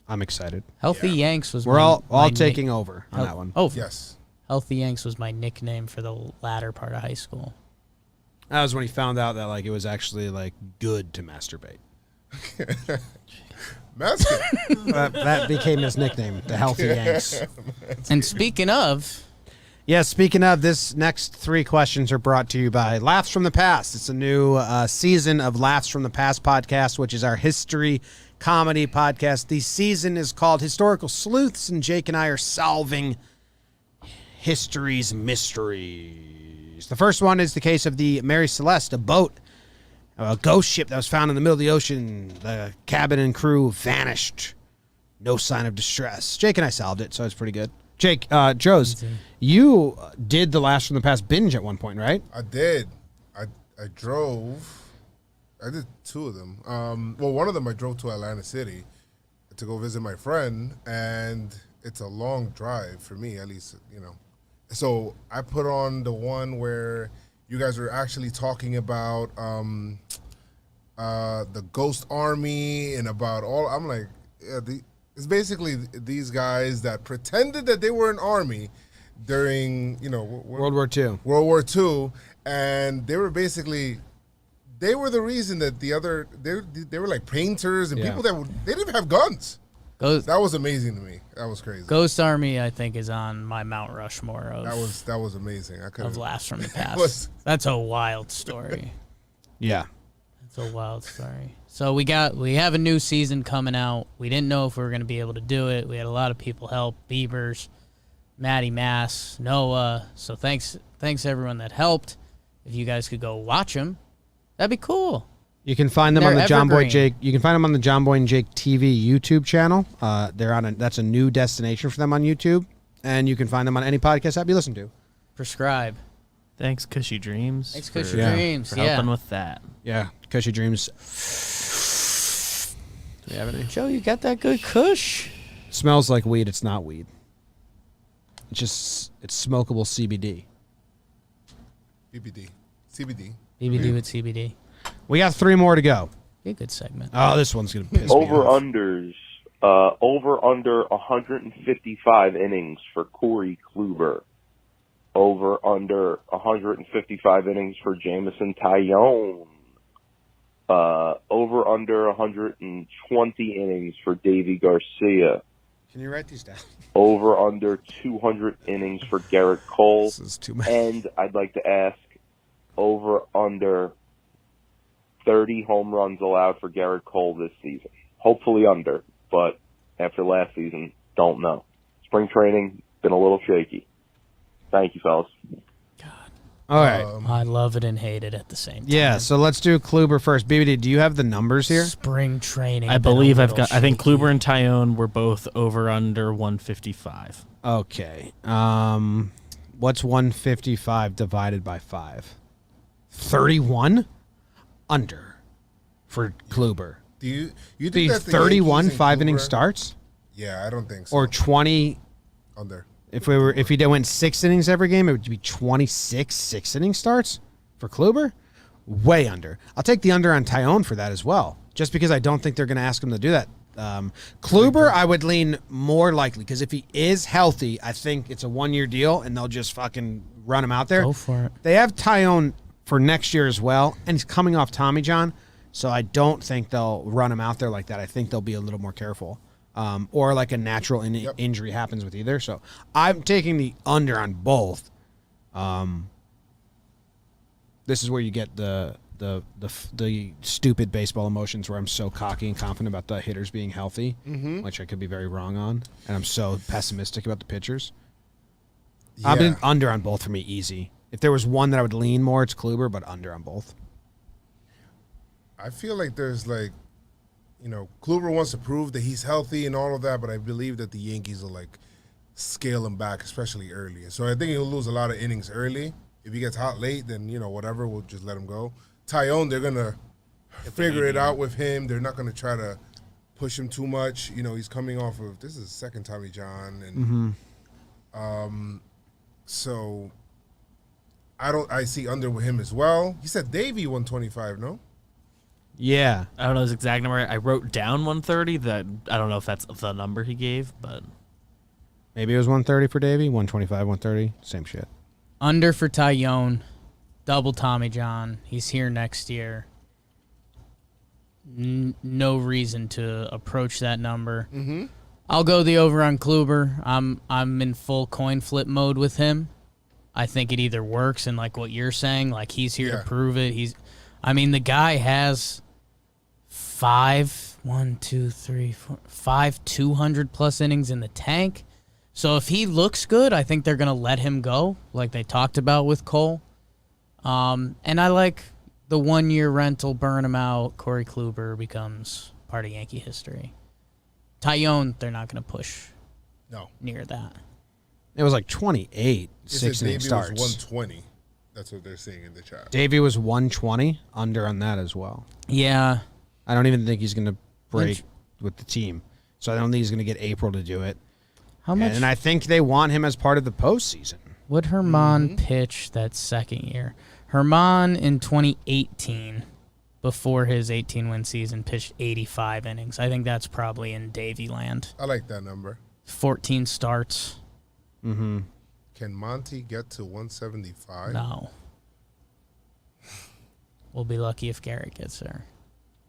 I'm excited. Healthy Yanks was. We're all taking over on that one. Oh, yes. Healthy Yanks was my nickname for the latter part of high school. That was when he found out that it was actually good to masturbate. Manscaped. that became his nickname, the Healthy Yanks. And speaking of, this next 3 questions are brought to you by Laughs from the Past. It's a new season of Laughs from the Past podcast, which is our history comedy podcast. The season is called Historical Sleuths, and Jake and I are solving history's mysteries. The first one is the case of the Mary Celeste, a ghost ship that was found in the middle of the ocean. The cabin and crew vanished. No sign of distress. Jake and I solved it, so it's pretty good. Jake, Joez, you did the Last from the Past binge at one point, right? I did. I drove. I did 2 of them. One of them I drove to Atlantic City to go visit my friend, and it's a long drive for me, at least, So I put on the one where you guys were actually talking about the Ghost Army and about all. I'm like, it's basically these guys that pretended that they were an army during, World War II. World War II, and they were the reason that they were like painters and people they didn't even have guns. That was amazing to me. That was crazy. Ghost Army, I think, is on my Mount Rushmore of that was amazing. of Laughs from the Past. That's a wild story. Yeah. It's a wild story. So we have a new season coming out. We didn't know if we were going to be able to do it. We had a lot of people help. Beavers, Matty Mass, Noah. So thanks everyone that helped. If you guys could go watch them, that'd be cool. You can find them on the John Boy Jake. You can find them on the John Boy and Jake TV YouTube channel. That's a new destination for them on YouTube, and you can find them on any podcast app you listen to. Prescribe. Thanks, Cushy Dreams. Thanks, Cushy Dreams. For helping with that. Yeah, Cushy Dreams. Do we have any? Joe, you got that good Kush. Smells like weed. It's not weed. It's smokable CBD. CBD. BBD with CBD. We got 3 more to go. Be a good segment. Oh, this one's going to piss me off. Over-unders. Over-under 155 innings for Corey Kluber. Over-under 155 innings for Jamison Taillon. Over-under 120 innings for Davy Garcia. Can you write these down? Over-under 200 innings for Garrett Cole. This is too much. And I'd like to ask, over-under 30 home runs allowed for Garrett Cole this season. Hopefully under, but after last season, don't know. Spring training, been a little shaky. Thank you, fellas. All right. I love it and hate it at the same time. Yeah, so let's do Kluber first. BBD, do you have the numbers here? Spring training. I believe I've got. I think Kluber and Taillon were both over under 155. Okay. What's 155 divided by 5? 31? Under for Kluber. Do you think that's the 31 Yankees and 5-inning Kluber? starts? Yeah, I don't think so. Or 20 Under. If he went 6 innings every game, it would be 26 6-inning starts for Kluber. Way under. I'll take the under on Taillon for that as well, just because I don't think they're going to ask him to do that. Kluber, I would lean more likely, because if he is healthy, I think it's a 1-year deal, and they'll just fucking run him out there. Go for it. They have Taillon for next year as well, and he's coming off Tommy John, so I don't think they'll run him out there like that. I think they'll be a little more careful. Or like a natural injury happens with either. So I'm taking the under on both. This is where you get the stupid baseball emotions where I'm so cocky and confident about the hitters being healthy, which I could be very wrong on, and I'm so pessimistic about the pitchers. Yeah. I've been under on both for me, easy. If there was one that I would lean more, it's Kluber, but under on both. I feel like there's Kluber wants to prove that he's healthy and all of that, but I believe that the Yankees will scale him back, especially early. So I think he'll lose a lot of innings early. If he gets hot late, then whatever, we'll just let him go. Taillon, they're gonna figure it out with him. They're not gonna try to push him too much. He's coming off of this is his second Tommy John, and so I see under with him as well. He said Davey 125, no? Yeah. I don't know his exact number. I wrote down 130. That I don't know if that's the number he gave, but maybe it was 130 for Davey, 125, 130, same shit. Under for Taillon, double Tommy John. He's here next year. No reason to approach that number. I'll go the over on Kluber. I'm in full coin flip mode with him. I think it either works, and like what you're saying, like he's here to prove it. The guy has 5 200+ innings in the tank. So if he looks good, I think they're going to let him go, like they talked about with Cole. And I like the 1-year rental, burn him out. Corey Kluber becomes part of Yankee history. Taillon, they're not going to push near that. It was 28 6-inning starts. Was 120. That's what they're saying in the chat. Davey was 120, under on that as well. Yeah. I don't even think he's going to break with the team. So I don't think he's going to get April to do it. How much? And I think they want him as part of the postseason. Would Herman pitch that second year? Herman in 2018, before his 18-win season, pitched 85 innings. I think that's probably in Davey land. I like that number. 14 starts. Mm-hmm. Can Monty get to 175? No. We'll be lucky if Garrett gets there.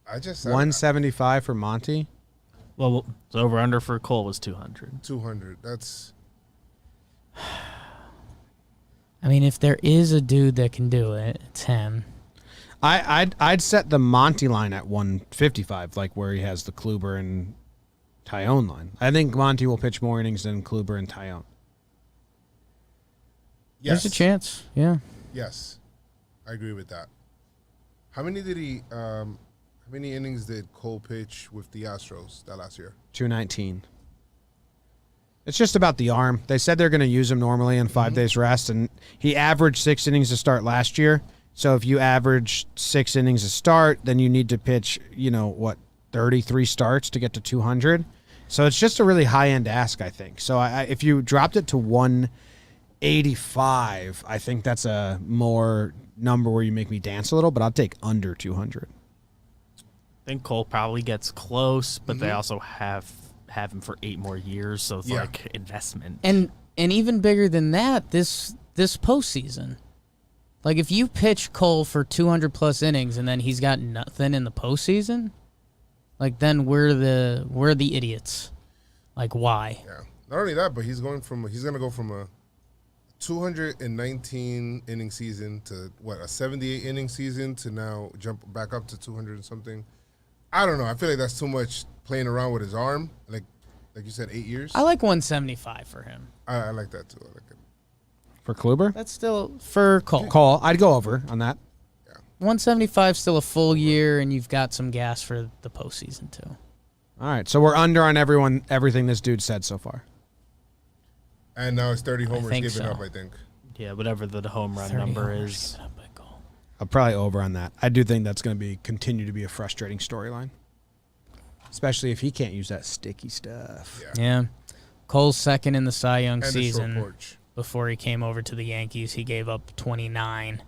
175 for Monty? Well, the over-under for Cole was 200. 200. That's... if there is a dude that can do it, it's him. I'd set the Monty line at 155, like where he has the Kluber and Taillon line. I think Monty will pitch more innings than Kluber and Taillon. Yes. There's a chance, yeah. Yes, I agree with that. How many innings did Cole pitch with the Astros that last year? 219. It's just about the arm. They said they're going to use him normally in 5 days rest, and he averaged 6 innings to start last year. So if you average 6 innings to start, then you need to pitch, 33 starts to get to 200. So it's just a really high-end ask, I think. So if you dropped it to 185, I think that's a more number where you make me dance a little, but I'll take under 200. I think Cole probably gets close, but they also have him for 8 more years, so it's like investment. And even bigger than that, this postseason. Like if you pitch Cole for 200+ innings and then he's got nothing in the postseason, like then we're the idiots. Like why? Yeah. Not only that, but he's going to go from a 219 inning season to a 78 inning season to now jump back up to 200 and something. I don't know. I feel like that's too much playing around with his arm. Like you said, 8 years. I like 175 for him. I like that too. I like it. For Kluber? That's still for Cole. Cole, I'd go over on that. 175 still a full year, and you've got some gas for the postseason too. All right, so we're under on everything this dude said so far. And now it's 30 homers given so. up, I think. Yeah, whatever the home run number is. I'll probably over on that. I do think that's going to continue to be a frustrating storyline, especially if he can't use that sticky stuff. Yeah. Cole's second in the Cy Young And the short season. porch. Before he came over to the Yankees, he gave up 29.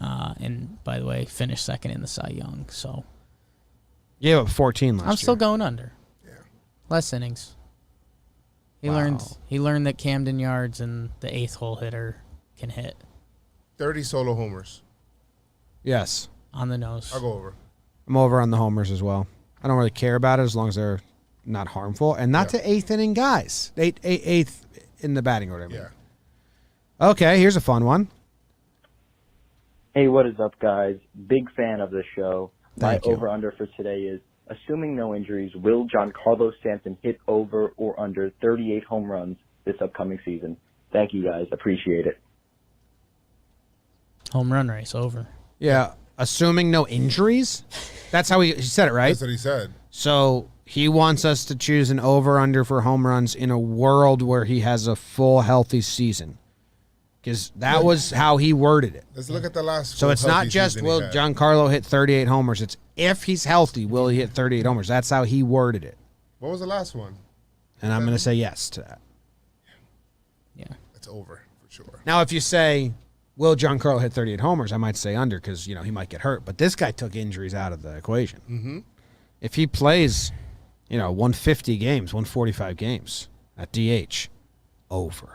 And by the way, finished second in the Cy Young. So He gave up 14 last year. I'm still going under. Yeah. Less innings. He Wow. learned that Camden Yards and the 8th hole hitter can hit 30 solo homers. Yes. on the nose. I'll go over. I'm over on the homers as well. I don't really care about it as long as they're not harmful. And not to 8th inning guys. Eighth in the batting order. I mean. Yeah. Okay, here's a fun one. Hey, what is up, guys? Big fan of the show. Thank My you. over-under for today is, assuming no injuries, will Giancarlo Stanton hit over or under 38 home runs this upcoming season? Thank you, guys. Appreciate it. Home run race over. Yeah, assuming no injuries. That's how he said it, right? That's what he said. So he wants us to choose an over-under for home runs in a world where he has a full, healthy season. Because that was how he worded it. Let's look at the last. So it's not healthy just season he will had. Giancarlo hit 38 homers. It's if he's healthy, will he hit 38 homers? That's how he worded it. What was the last one? And I'm going to say yes to that. Yeah. It's over for sure. Now, if you say, will Giancarlo hit 38 homers, I might say under because, he might get hurt. But this guy took injuries out of the equation. Mm-hmm. If he plays, 150 games, 145 games at DH, over.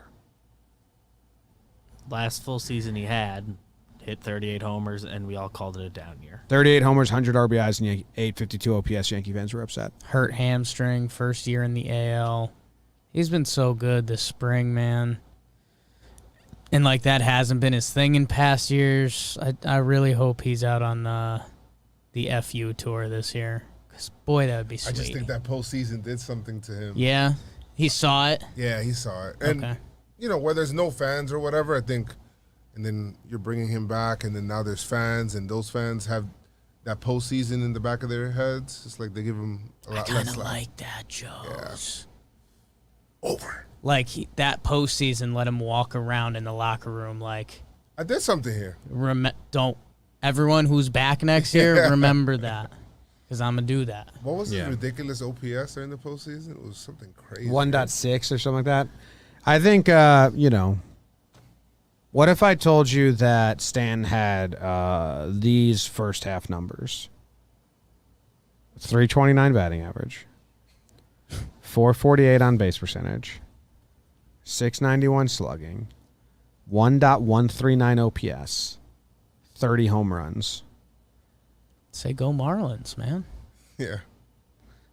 Last full season he had, hit 38 homers, and we all called it a down year. 38 homers, 100 RBIs, and 852 OPS. Yankee fans were upset. Hurt hamstring, first year in the AL. He's been so good this spring, man. And that hasn't been his thing in past years. I really hope he's out on the FU tour this year. Because, boy, that would be sweet. I just think that postseason did something to him. Yeah, he saw it. Yeah, he saw it. And, Okay. Where there's no fans or whatever, I think, and then you're bringing him back, and then now there's fans, and those fans have that postseason in the back of their heads. It's like they give him a lot less slack. Like that, Joez. Over. That postseason, let him walk around in the locker room like, I did something here. don't everyone who's back next year remember that, because I'm gonna do that. What was his ridiculous OPS during the postseason? It was something crazy. 1.6 or something like that. I think, what if I told you that Stan had these first half numbers? 329 batting average, 448 on base percentage, 691 slugging, 1.139 OPS, 30 home runs. Say go Marlins, man. Yeah.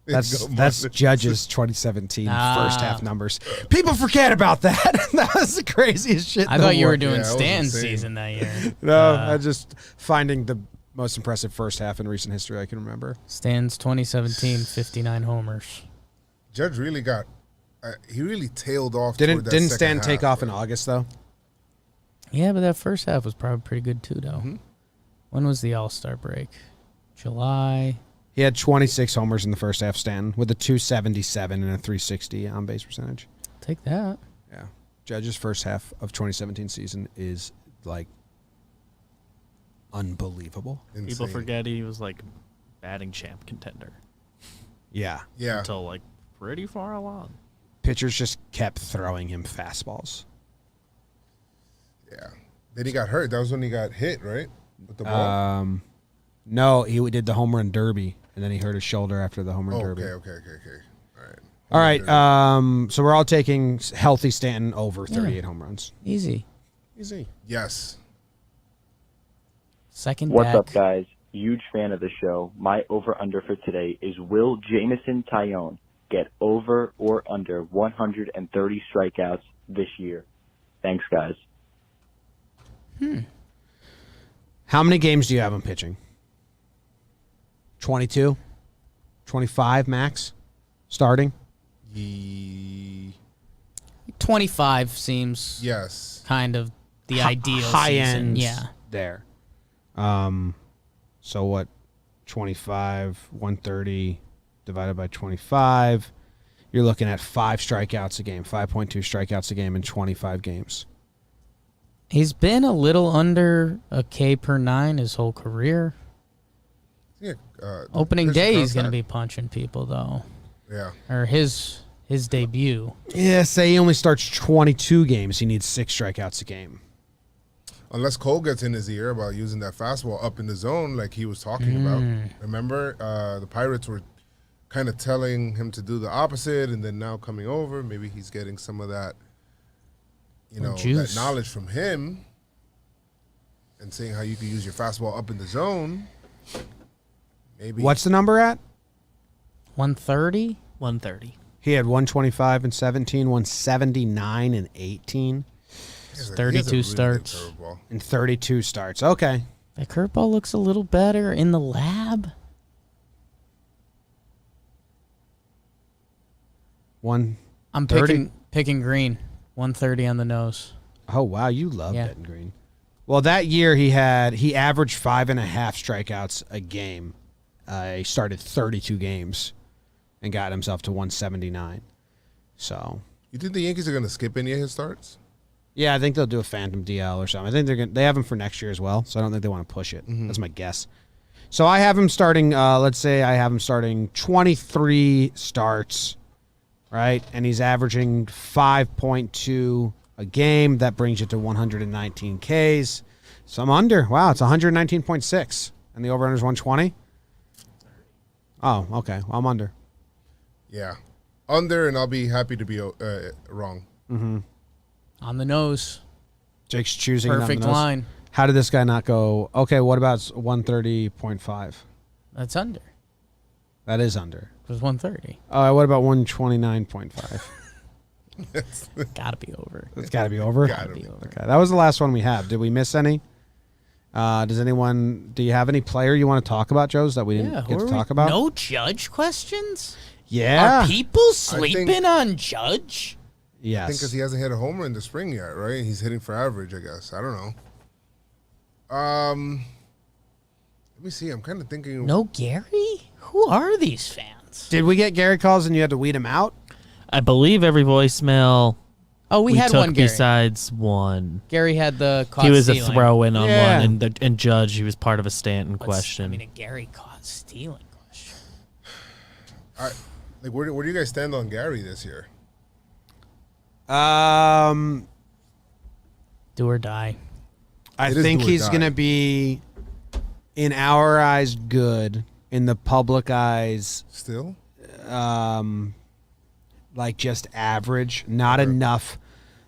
That's Judge's 2017 first half numbers. People forget about that. That was the craziest shit. I thought you were doing Stan's season that year. No, I just finding the most impressive first half in recent history I can remember. Stan's 2017 59 homers. Judge really got he really tailed off. Didn't second Stan half, take off bro. in August though? Yeah, but that first half was probably pretty good too, though. Mm-hmm. When was the All-Star break? July. He had 26 homers in the first half, Stan, with a 277 and a 360 on base percentage. Take that. Yeah. Judge's first half of 2017 season is unbelievable. People forget he was batting champ contender. Yeah. Yeah. Until pretty far along. Pitchers just kept throwing him fastballs. Yeah. Then he got hurt. That was when he got hit, right? With the ball. No, he did the home run derby, and then he hurt his shoulder after the home run derby. Okay. All right. So we're all taking healthy Stanton over 38 home runs. Easy. Yes. Second What's back. up, guys? Huge fan of the show. My over-under for today is, will Jameson Taillon get over or under 130 strikeouts this year? Thanks, guys. How many games do you have him pitching? 22? 25 max? Starting? 25 seems kind of the ideal high season. end Yeah. there. So what? 25, 130 divided by 25. You're looking at 5 strikeouts a game, 5.2 strikeouts a game in 25 games. He's been a little under a K per 9 his whole career. Yeah. Opening there's day, a he's going to contact. be punching people, though. Yeah. Or his his debut. Yeah, say he only starts 22 games. He needs 6 strikeouts a game. Unless Cole gets in his ear about using that fastball up in the zone like he was talking about. Remember, the Pirates were kind of telling him to do the opposite, and then now coming over, maybe he's getting some of that, that knowledge from him and seeing how you can use your fastball up in the zone. Maybe. What's the number at? 130? 130. He had 125 and 17, 179 and 18. 32 starts. And 32 starts. Okay. That curveball looks a little better in the lab. I'm picking green. 130 on the nose. Oh, wow. You love betting green. Well, that year he averaged 5.5 strikeouts a game. He started 32 games and got himself to 179. So, you think the Yankees are going to skip any of his starts? Yeah, I think they'll do a phantom DL or something. I think they have him for next year as well, so I don't think they want to push it. That's my guess. So I have him starting, let's say I have him starting 23 starts, right? And he's averaging 5.2 a game. That brings you to 119 Ks. So I'm under. Wow, it's 119.6. And the over-under is 120? Oh, okay. Well, I'm under. Yeah. Under, and I'll be happy to be wrong. Mm-hmm. On the nose. Jake's choosing perfect line. How did this guy not go? Okay, what about 130.5? That's under. That is under. It was 130. What about 129.5? Gotta be over. It's gotta be over. Gotta be over. Okay, that was the last one we have. Did we miss any? Do you have any player you want to talk about, Joez, that we didn't get to talk about? No Judge questions? Yeah. Are people sleeping on Judge? Yes. I think because he hasn't hit a homer in the spring yet, right? He's hitting for average, I guess. I don't know. Let me see. I'm kind of thinking. No Gary? Who are these fans? Did we get Gary calls and you had to weed him out? I believe every voicemail. Oh, we had took one Gary. Besides one. Gary had the caught He was stealing. a throw-in on one, and Judge, he was part of a Stanton question. I mean, a Gary caught stealing question. Where do you guys stand on Gary this year? Do or die. I think he's going to be, in our eyes, good. In the public eyes, still, like just average. Not enough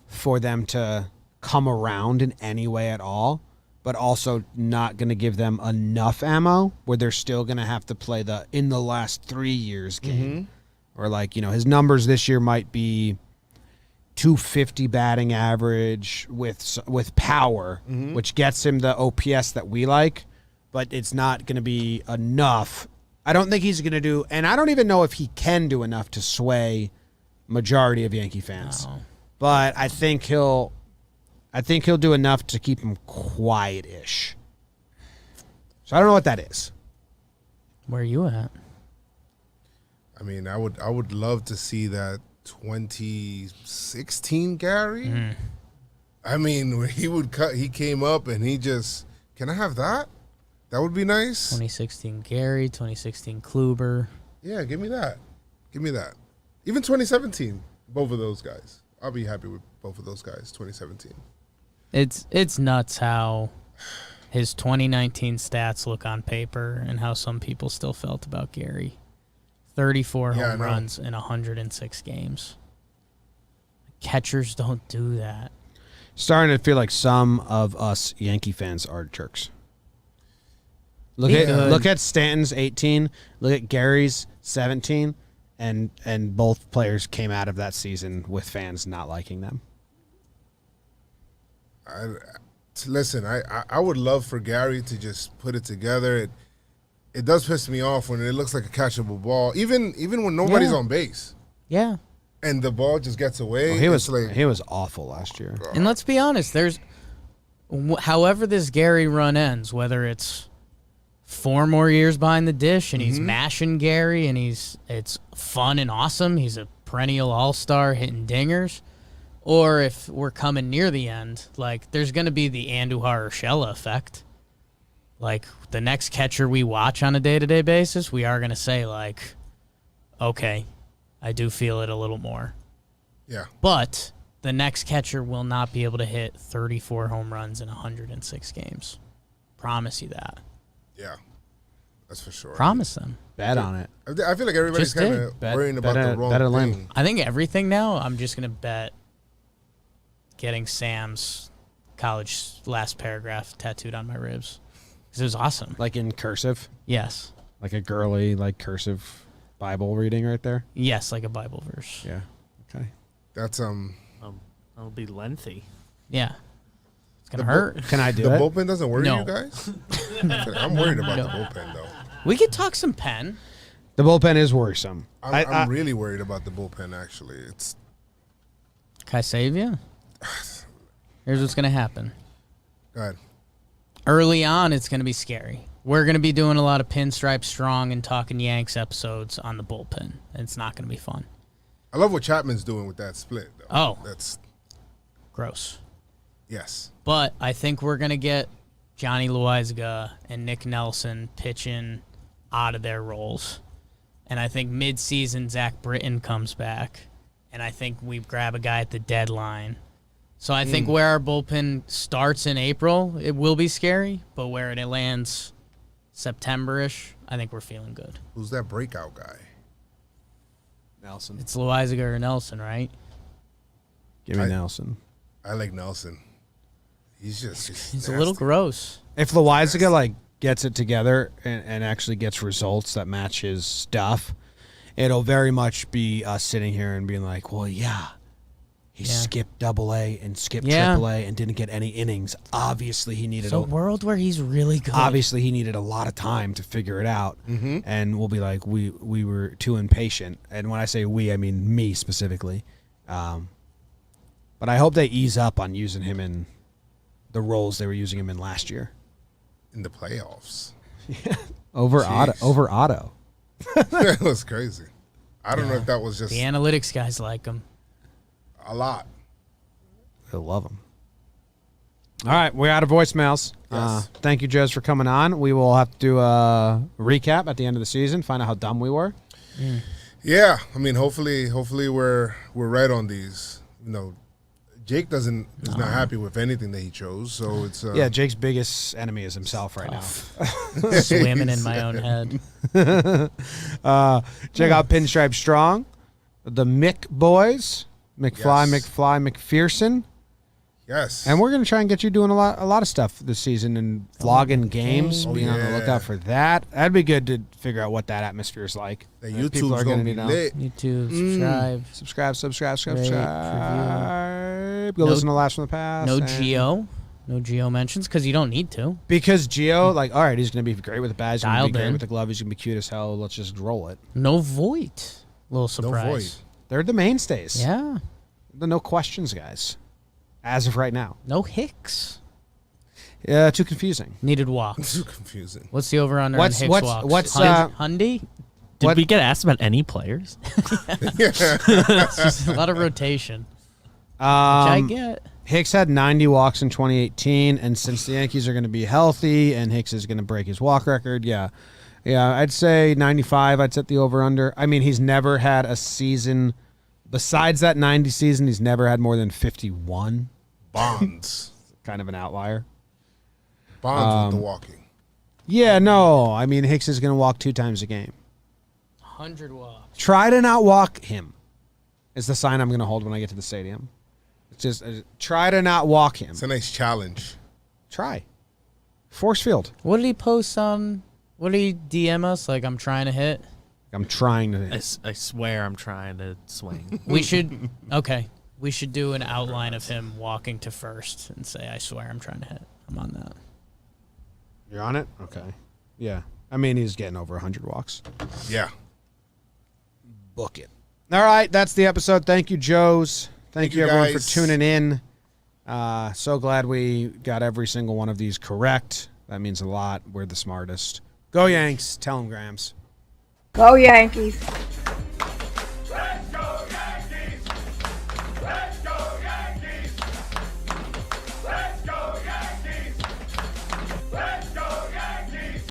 for them to come around in any way at all, but also not going to give them enough ammo where they're still going to have to play the in the last 3 years game. Or his numbers this year might be 250 batting average with power, which gets him the OPS that we like, but it's not going to be enough. I don't think he's going to do, and I don't even know if he can do enough to sway majority of Yankee fans. No. But I think he'll do enough to keep him quiet-ish. So I don't know what that is. Where are you at? I mean, I would love to see that 2016 Gary. I mean, when he came up and he just, can I have that? That would be nice. 2016 Gary, 2016 Kluber. Yeah, give me that. Give me that. Even 2017, both of those guys. I'll be happy with both of those guys, 2017. It's nuts how his 2019 stats look on paper and how some people still felt about Gary. 34 home runs in 106 games. Catchers don't do that. Starting to feel like some of us Yankee fans are jerks. Look at Stanton's 18. Look at Gary's 17, and both players came out of that season with fans not liking them. Listen, I would love for Gary to just put it together. It does piss me off when it looks like a catchable ball, even when nobody's on base. Yeah, and the ball just gets away. Well, he was awful last year. And let's be honest, however this Gary run ends, whether it's 4 more years behind the dish and he's mashing Gary and it's fun and awesome, he's a perennial all-star hitting dingers, or if we're coming near the end, like there's going to be the Andujar Urshela effect. Like the next catcher we watch on a day-to-day basis, we are going to say like, okay, I do feel it a little more. Yeah. But the next catcher will not be able to hit 34 home runs in 106 games. Promise you that. Yeah. That's for sure. Promise them. Bet on it. I feel like everybody's kind of worrying about the wrong thing. I think everything now, I'm just going to bet getting Sam's college last paragraph tattooed on my ribs. Because it was awesome. Like in cursive? Yes. Like a girly, like cursive Bible reading right there? Yes, like a Bible verse. Yeah. Okay. That's That'll be lengthy. Yeah. It's going to hurt. Can I do the it? bullpen doesn't worry No. you guys? I'm worried about the bullpen, though. We could talk some pen. The bullpen is worrisome. I'm really worried about the bullpen, actually. Can I save you? Here's what's going to happen. Go ahead. Early on, it's going to be scary. We're going to be doing a lot of Pinstripe Strong and Talking Yanks episodes on the bullpen. And it's not going to be fun. I love what Chapman's doing with that split, though. Oh. That's gross. Yes. But I think we're going to get Johnny Loaizaga and Nick Nelson pitching out of their roles. And I think mid-season Zach Britton comes back. And I think we grab a guy at the deadline. So I think where our bullpen starts in April, it will be scary. But where it lands September-ish, I think we're feeling good. Who's that breakout guy? Nelson. It's Loaizaga or Nelson, right? Give me Nelson. I like Nelson. He's He's a little gross. If Loaizaga like gets it together and actually gets results that match his stuff, it'll very much be us sitting here and being like, well, yeah, he skipped Double-A and skipped Triple-A and didn't get any innings. Obviously, he needed It's a world where he's really good. Obviously, he needed a lot of time to figure it out. And we'll be like, we were too impatient. And when I say we, I mean me specifically. But I hope they ease up on using him in the roles they were using him in last year. In the playoffs. Over Otto. That was crazy. I don't know if that was just The analytics guys like him. a lot. I love him. All right, we're out of voicemails. Yes. Thank you, Joez, for coming on. We will have to do a recap at the end of the season, find out how dumb we were. Yeah, I mean, hopefully we're right on these. You know, Jake is not happy with anything that he chose, so it's yeah. Jake's biggest enemy is himself right now. Swimming in my own head. Check out Pinstripe Strong, the Mick boys, McFly, McPherson. Yes. And we're going to try and get you doing a lot of stuff this season and vlogging games. Being on the lookout for that. That'd be good to figure out what that atmosphere is like. The YouTube's going to be lit. YouTube, subscribe. Rate, Go listen to Last from the Past. No Geo mentions because you don't need to. Because Geo, like, all right, he's going to be great with the bat. He's going to be Dialed great in. with the glove. He's going to be cute as hell. Let's just roll it. No Voight. Little surprise. They're the mainstays. Yeah. The no questions guys. As of right now. No Hicks. Yeah, too confusing. Needed walks. Too confusing. What's the over-under on Hicks walks? Hundy? Did we get asked about any players? It's just a lot of rotation. Which I get. Hicks had 90 walks in 2018, and since the Yankees are going to be healthy and Hicks is going to break his walk record, yeah, I'd say 95. I'd set the over-under. I mean, he's never had a season, besides that 90 season, he's never had more than 51. Bonds. Kind of an outlier. Bonds with the walking. Yeah, no. I mean, Hicks is going to walk 2 times a game. 100 walks. Try to not walk him is the sign I'm going to hold when I get to the stadium. It's just try to not walk him. It's a nice challenge. Try. Force field. What did he post on? What did he DM us? Like, I'm trying to hit? I'm trying to hit. I swear I'm trying to swing. We should do an outline of him walking to first and say, I swear I'm trying to hit. I'm on that. You're on it? Okay. Yeah. I mean, he's getting over 100 walks. Yeah. Book it. All right. That's the episode. Thank you, Joez. Thank you, everyone, guys. for tuning in. So glad we got every single one of these correct. That means a lot. We're the smartest. Go Yanks. Tell them, Grams. Go Yankees.